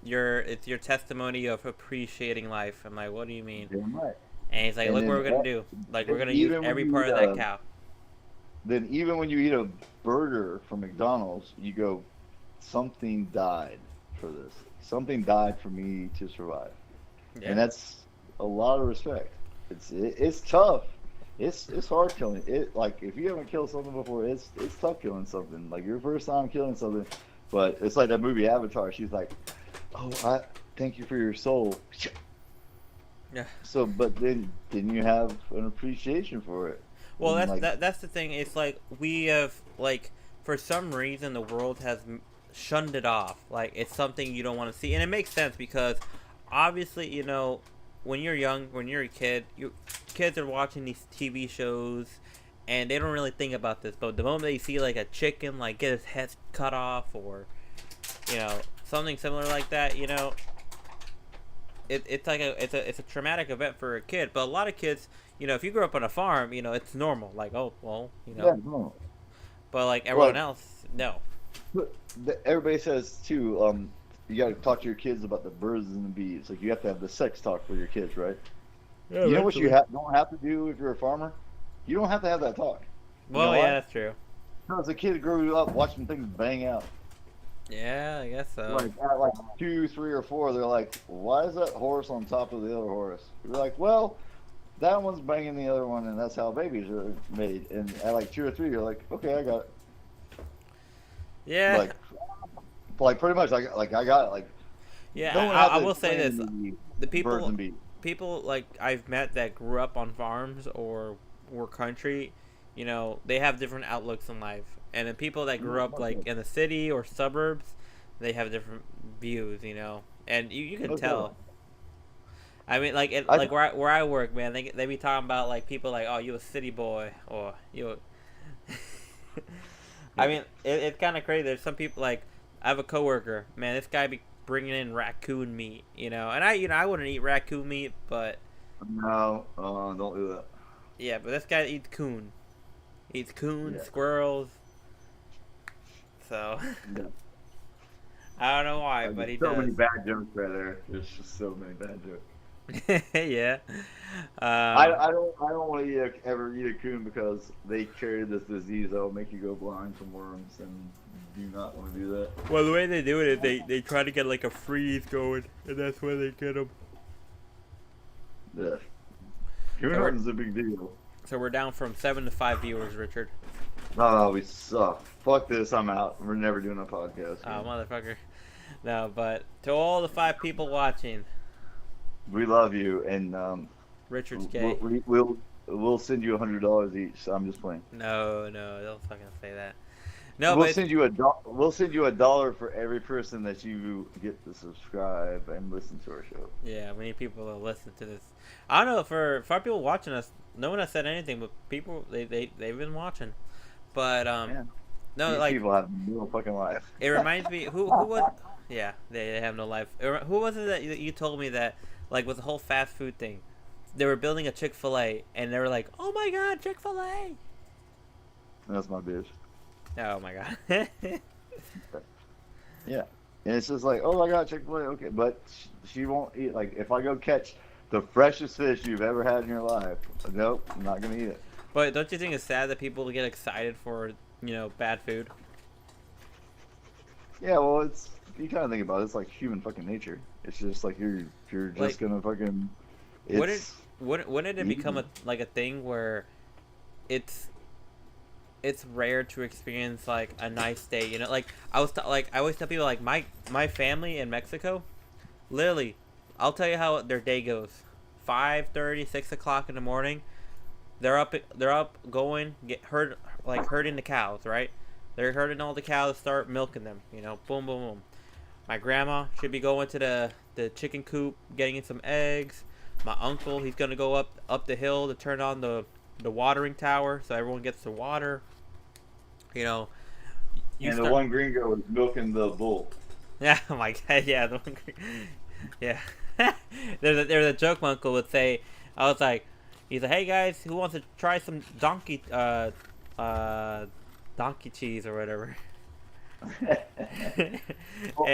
your testimony of appreciating life. I'm like, what do you mean? Damn right. And he's like, And look what then we're gonna do. Like we're and gonna use even when every you part eat of that cow. then even when you eat a burger from McDonald's, you go, something died for this. Something died for me to survive. Yeah. And that's a lot of respect. It's tough. It's hard killing it. Like if you haven't killed something before, it's tough killing something. Like your first time killing something, but it's like that movie Avatar. She's like, "Oh, I thank you for your soul." Yeah. So, but then you have an appreciation for it. Well, And, that's the thing. It's like we have like for some reason the world has shunned it off. Like it's something you don't want to see, and it makes sense because obviously you know when you're young, when you're a kid, kids are watching these TV shows, and they don't really think about this. But the moment they see like a chicken like get his head cut off or you know something similar like that, you know. It's like it's a traumatic event for a kid, but a lot of kids, you know, if you grew up on a farm, you know, it's normal. Like, oh, well, you know, yeah, no. but like everyone Well, else, no. But everybody says too, you got to talk to your kids about the birds and the bees. Like you have to have the sex talk with your kids, right? Yeah, You know what you don't have to do if you're a farmer? You don't have to have that talk. You know Well, why? yeah, that's true. Because a kid grew up watching things bang out. Yeah, I guess so. Like at like 2, 3, or 4, they're like, "Why is that horse on top of the other horse?" You're like, "Well, that one's banging the other one, and that's how babies are made." And at like 2 or 3, you're like, "Okay, I got it." Yeah, Like pretty much, like I got it. Like yeah. no one had I to will say this: explain the birds and bees. people like I've met that grew up on farms or were country, you know, they have different outlooks in life. And the people that grew up like in the city or suburbs, they have different views, you know. And you can Okay. tell. I mean, like I- like where I work, man, they be talking about like people like, oh, you a city boy or you. I mean, it's kind of crazy. There's some people like I have a coworker, man. This guy be bringing in raccoon meat, you know, and I wouldn't eat raccoon meat, but No, don't do that. yeah, but this guy eats coon. Eats coon, Yeah. squirrels. So Yeah. I don't know why, but he so does. many bad jokes right there. There's just so many bad jokes. Yeah. I don't want to ever eat a coon because they carry this disease that will make you go blind from worms, and do not want to do that. Well, the way they do it is they try to get like a freeze going, and that's where they get them. Yeah. Coon So hunting's a big deal. So we're down from 7 to 5 viewers, Richard. No, we suck. Fuck this, I'm out. We're never doing a podcast. Oh, motherfucker. No, but to all the 5 people watching, We love you, and Richard's gay. we'll send you $100 each. So I'm just playing. No, don't fucking say that. No, we'll but send you we'll send you $1 for every person that you get to subscribe and listen to our show. yeah, we need people to listen to this. I don't know, for 5 people watching us, no one has said anything, but people, they've been watching. But, Yeah. no, These like, people have no fucking life. it reminds me, who was, yeah, they have no life. Who was it that you told me that, like, with the whole fast food thing, they were building a Chick-fil-A, and they were like, oh my god, Chick-fil-A! That's my bitch. Oh my god. Yeah. And it's just like, oh, I got Chick-fil-A, okay. But she won't eat. Like, if I go catch the freshest fish you've ever had in your life, nope, I'm not going to eat it. But don't you think it's sad that people get excited for, you know, bad food? Yeah, well, it's, you kind of think about it, it's like human fucking nature. It's just like you're just Like, going to fucking, what it's, wouldn't it become a thing where it's rare to experience like a nice day, you know? Like I always tell people like my family in Mexico, literally, I'll tell you how their day goes. 5:30, 6 o'clock in the morning, they're up going herding the cows, right? They're herding all the cows, start milking them, you know, boom boom boom. My grandma should be going to the chicken coop, getting in some eggs. My uncle, he's gonna go up the hill to turn on the watering tower so everyone gets the water. You know, the one gringo is milking the bull. Yeah, oh my god, yeah, yeah. there's a joke my uncle would say. I was like, he's like, hey guys, who wants to try some donkey cheese or whatever? Well,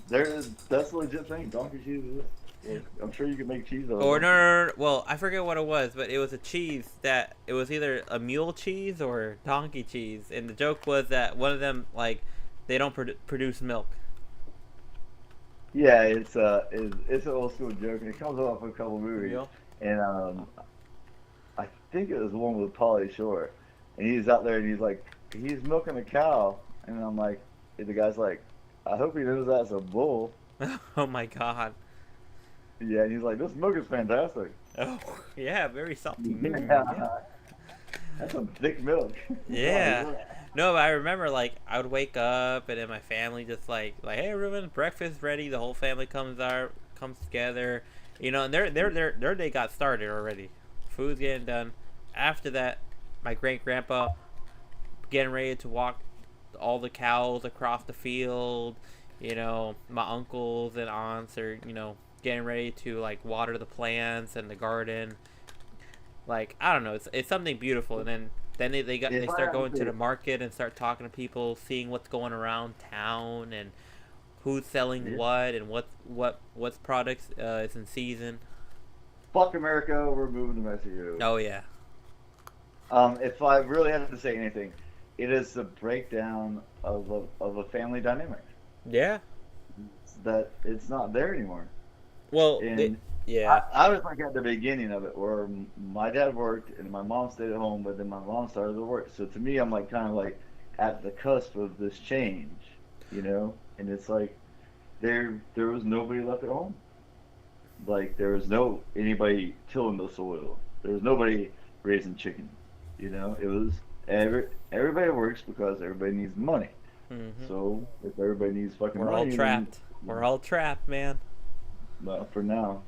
there's that's a legit thing. Donkey cheese is it? Yeah, I'm sure you can make cheese out of it. Or no. Well, I forget what it was, but it was a cheese that it was either a mule cheese or donkey cheese, and the joke was that one of them like they don't produce milk. Yeah, it's an old school joke, and it comes off a couple movies. Real? And I think it was the one with Pauly Shore, and he's out there and he's milking a cow, and I'm like, the guy's like, I hope he knows that's a bull. Oh my god. Yeah, and he's like, this milk is fantastic. Oh yeah, very salty. Yeah. That's some thick milk. Yeah. No, but I remember like I would wake up and then my family just like hey everyone, breakfast ready. The whole family comes together, you know, and their day got started already. Food's getting done. After that, my great grandpa getting ready to walk all the cows across the field. You know, my uncles and aunts are getting ready to like water the plants and the garden. Like I don't know, it's something beautiful, and then they start going to the market and start talking to people, seeing what's going around town and who's selling what and what's products is in season. Fuck America, we're moving to Mexico. Oh yeah. If I really have to say anything, it is the breakdown of a family dynamic. Yeah. That it's not there anymore. Well, yeah. I was like at the beginning of it, where my dad worked and my mom stayed at home, but then my mom started to work. So to me, I'm like kind of like at the cusp of this change, you know. And it's like there was nobody left at home. Like there was anybody tilling the soil. There was nobody raising chicken. You know, it was everybody works because everybody needs money. Mm-hmm. So if everybody needs fucking money, all trapped. Then, we're all trapped, man. But for now,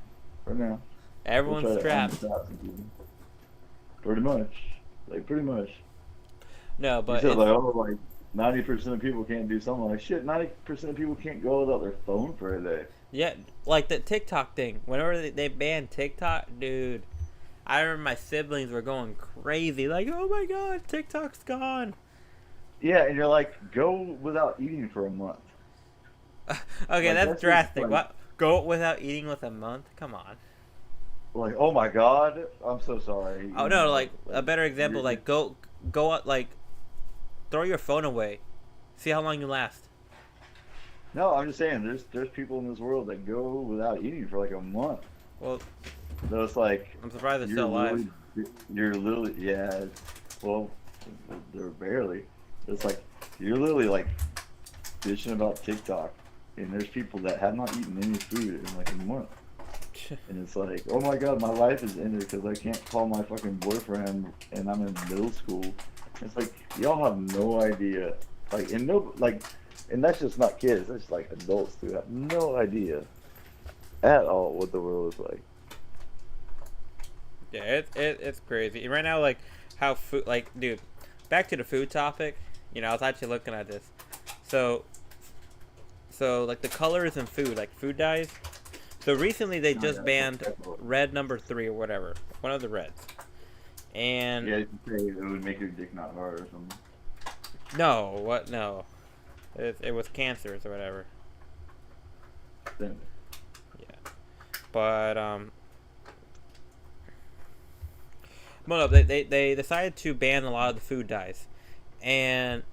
everyone's trapped. Pretty much. No, but you said like 90% of people can't do something. Like shit, 90% of people can't go without their phone for a day. Yeah, like the TikTok thing. Whenever they banned TikTok, dude, I remember my siblings were going crazy. Like, oh my god, TikTok's gone. Yeah, and you're like, go without eating for a month. Okay, that's drastic. Like, what? Go without eating with a month? Come on. Like, oh my god, I'm so sorry. Oh no, like a better example, like go out, like throw your phone away, see how long you last. No, I'm just saying, there's people in this world that go without eating for like a month. Well, so it's like I'm surprised they're still alive. You're literally, yeah. Well, they're barely. It's like you're literally like bitching about TikTok, and there's people that have not eaten any food in like a month. And it's like, oh my god, my life is ended because I can't call my fucking boyfriend and I'm in middle school. It's like, y'all have no idea. Like, and that's just not kids, that's just like adults who have no idea at all what the world is like. Yeah, it's crazy. And right now, like, how food, like, dude, back to the food topic, you know, I was actually looking at this. So like, the colors in food, like, food dyes. So recently they just banned red number 3 or whatever, one of the reds. And yeah, you say it would make your dick not hard or something. No, what? No, it was cancers or whatever. Then. Yeah, but well, no, they decided to ban a lot of the food dyes, and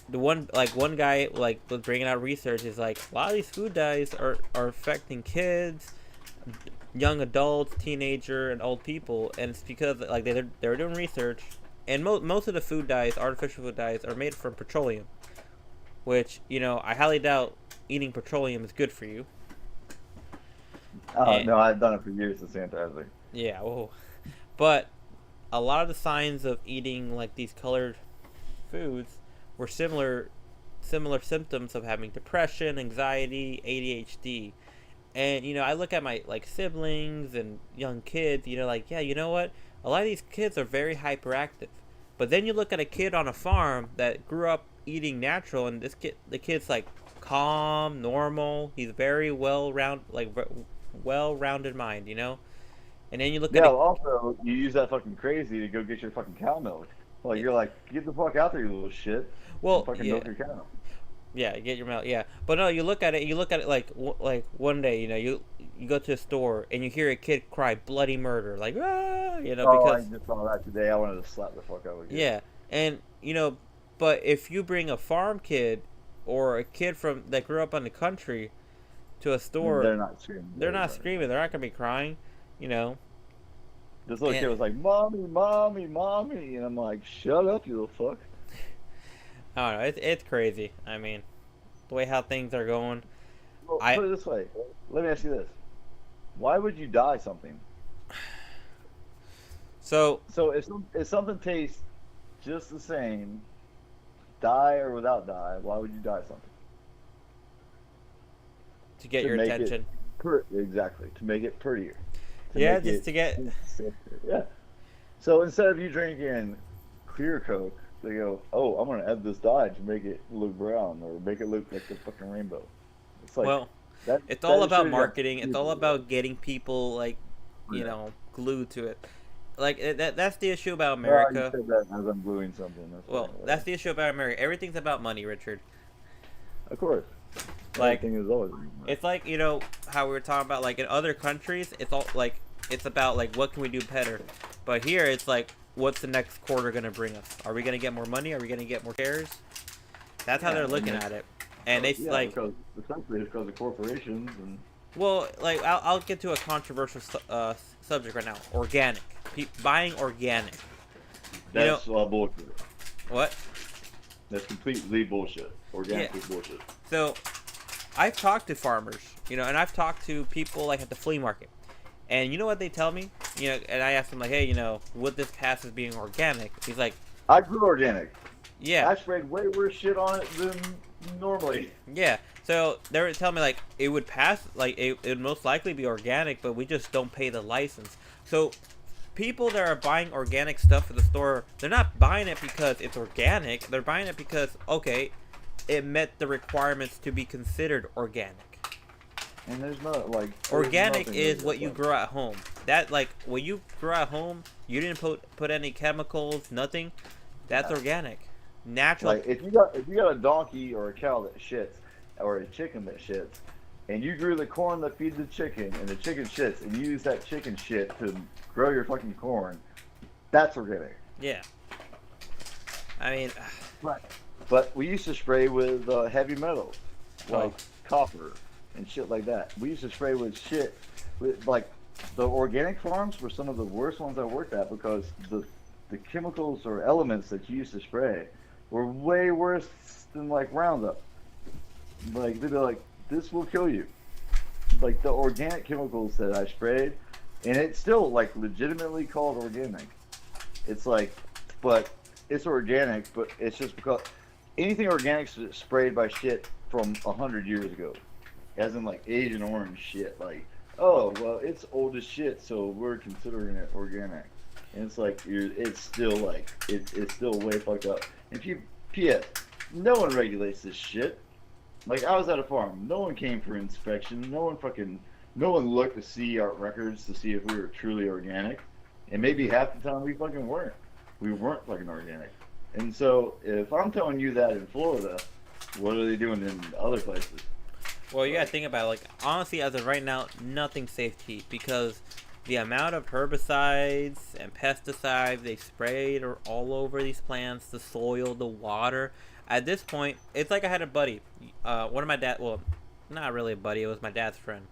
the one guy like was bringing out research is like a lot of these food dyes are affecting kids, young adults, teenager, and old people, and it's because like they're doing research, and most of the food dyes, artificial food dyes, are made from petroleum, which I highly doubt eating petroleum is good for you. Oh And, no, I've done it for years. It's fantastic. yeah, well, but a lot of the signs of eating like these colored foods were similar symptoms of having depression, anxiety, ADHD. And I look at my like siblings and young kids, like, yeah, you know what? A lot of these kids are very hyperactive. But then you look at a kid on a farm that grew up eating natural, and the kid's like calm, normal. He's very well-rounded mind, And then you look Yeah. at Well, also, you use that fucking crazy to go get your fucking cow milk. Like you're like, get the fuck out there, you little shit, and well, fucking yeah, milk your cow. yeah, get your milk, yeah. But no, you look at it like like one day, you go to a store and you hear a kid cry bloody murder, like Oh, I because just saw that today. I wanted to slap the fuck out of you. yeah, and but if you bring a farm kid or a kid from that grew up in the country to a store, They're not screaming. they're not screaming, they're not gonna be crying, you know. This little And- kid was like, "Mommy, mommy, mommy," and I'm like, "Shut up, you little fuck." I don't know, it's crazy. I mean, the way how things are going. Well, I- put it this way. Let me ask you this: why would you dye something? So So if something tastes just the same, dye or without dye, why would you dye something? to get To your make it attention, Exactly, to make it prettier. yeah, make just it to get. yeah. So instead of you drinking clear Coke, they go, "Oh, I'm gonna add this dye to make it look brown or make it look like the fucking rainbow." It's like Well, that, it's that all should about have marketing. got It's all people. about getting people like, Yeah. glued to it. Like that's the issue about Well, you America. said that as I'm gluing something. Well, fine, that's the issue about America. Everything's about money, Richard. of course. Like, Everything is always. it's like how we were talking about like in other countries, it's all like it's about like what can we do better, but here it's like what's the next quarter gonna bring us? Are we gonna get more money? Are we gonna get more shares? That's how Yeah, they're and looking then- at it, and they yeah, like because essentially it's because of corporations and well like I'll get to a controversial subject right now. Organic, buying organic. that's bullshit. What? That's completely bullshit. Organic Yeah. is bullshit. So, I've talked to farmers, and I've talked to people like at the flea market, and you know what they tell me? And I asked them like, hey, would this pass as being organic? He's like, I grew organic. yeah, I sprayed way worse shit on it than normally. yeah. So they were telling me like it would pass, like it would most likely be organic, but we just don't pay the license. So people that are buying organic stuff at the store, they're not buying it because it's organic. They're buying it because okay, it met the requirements to be considered organic. And there's not like Organic there's is nothing what you like- grow at home. That like when you grow at home, you didn't put any chemicals, nothing. That's Yeah. organic, natural. Like if you got a donkey or a cow that shits or a chicken that shits, and you grew the corn that feeds the chicken and the chicken shits, and you use that chicken shit to grow your fucking corn, that's organic. Yeah. I mean, But we used to spray with heavy metals, like Oh. copper and shit like that. We used to spray with shit, like the organic farms were some of the worst ones I worked at because the chemicals or elements that you used to spray were way worse than like Roundup. Like they'd be like, this will kill you. Like the organic chemicals that I sprayed, and it's still like legitimately called organic. It's like, but it's organic, but it's just because anything organic is sprayed by shit from 100 years ago, as in like Agent Orange shit. Like, oh well, it's old as shit, so we're considering it organic. And it's like it's still like it's still way fucked up. And P.S. No one regulates this shit. Like I was at a farm, no one came for inspection. No one looked to see our records to see if we were truly organic. And maybe half the time we fucking weren't. We weren't fucking organic. And so if I'm telling you that in Florida, what are they doing in other places? well, you gotta think about it. Like honestly, as of right now, nothing's safe to eat because the amount of herbicides and pesticides they sprayed are all over these plants, the soil, the water. At this point, it's like I had a buddy, one of my dad. Well, not really a buddy. It was my dad's friend.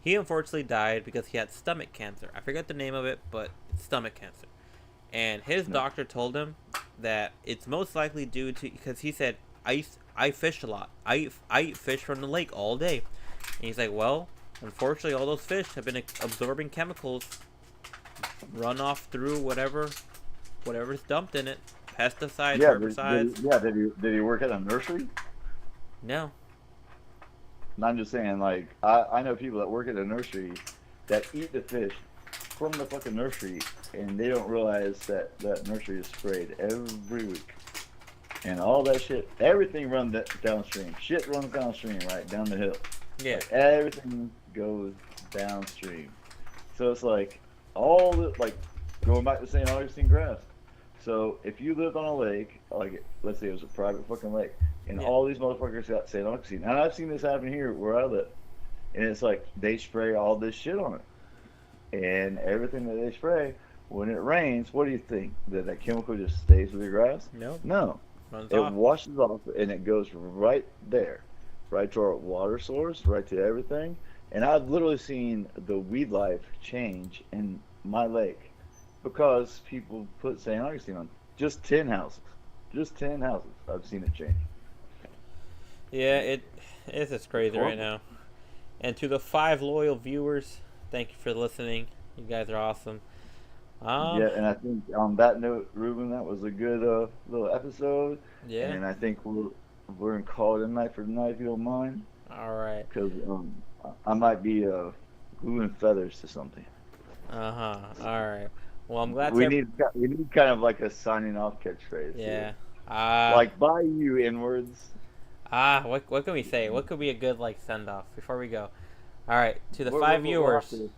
He unfortunately died because he had stomach cancer. I forget the name of it, but it's stomach cancer. And his No. doctor told him that it's most likely due to, because he said, I fish a lot. I eat fish from the lake all day. And he's like, well, unfortunately, all those fish have been absorbing chemicals run off through whatever's dumped in it. Pesticides, herbicides. Did he work at a nursery? No. And I'm just saying, like, I know people that work at a nursery that eat the fish from the fucking nursery, and they don't realize that that nursery is sprayed every week. And all that shit, everything runs downstream. Shit runs downstream, right, down the hill. Yeah. Like, everything goes downstream. So it's like, all the, like, going back to St. Augustine grass. So if you lived on a lake, like, let's say it was a private fucking lake, and Yeah. all these motherfuckers got St. Augustine, and I've seen this happen here where I live, and it's like, they spray all this shit on it. And everything that they spray, when it rains, what do you think? That chemical just stays with the grass? No. No. Runs It off. washes off, and it goes right there, right to our water source, right to everything. And I've literally seen the weed life change in my lake because people put St. Augustine on. Just 10 houses. Just 10 houses. I've seen it change. Yeah, it's just crazy right now. And to the 5 loyal viewers, thank you for listening. You guys are awesome. Yeah, and I think on that note, Ruben, that was a good little episode. Yeah. And I think we're gonna call it a night for tonight, if you don't mind, All right. because I might be gluing feathers to something. All right. Well, I'm glad. We need kind of like a signing off catchphrase. Yeah. Here. Like by you inwards. What can we say? What could be a good like send off before we go? All right. To the We'll 5 have viewers, to-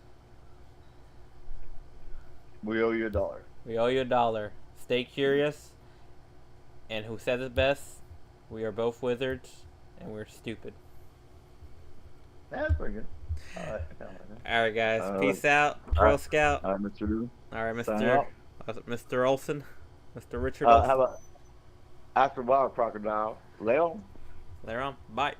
We owe you $1. we owe you $1. Stay curious. And who said it best? We are both wizards, and we're stupid. That's pretty good. All right, I kinda like that. All right, guys. Uh, Peace out, all Girl right. Scout. All right, Mr. Ruben. All right, Sign Mr. Olson, Mr. Richard How Olson. about after a while, crocodile? Leon? Later on. Bye.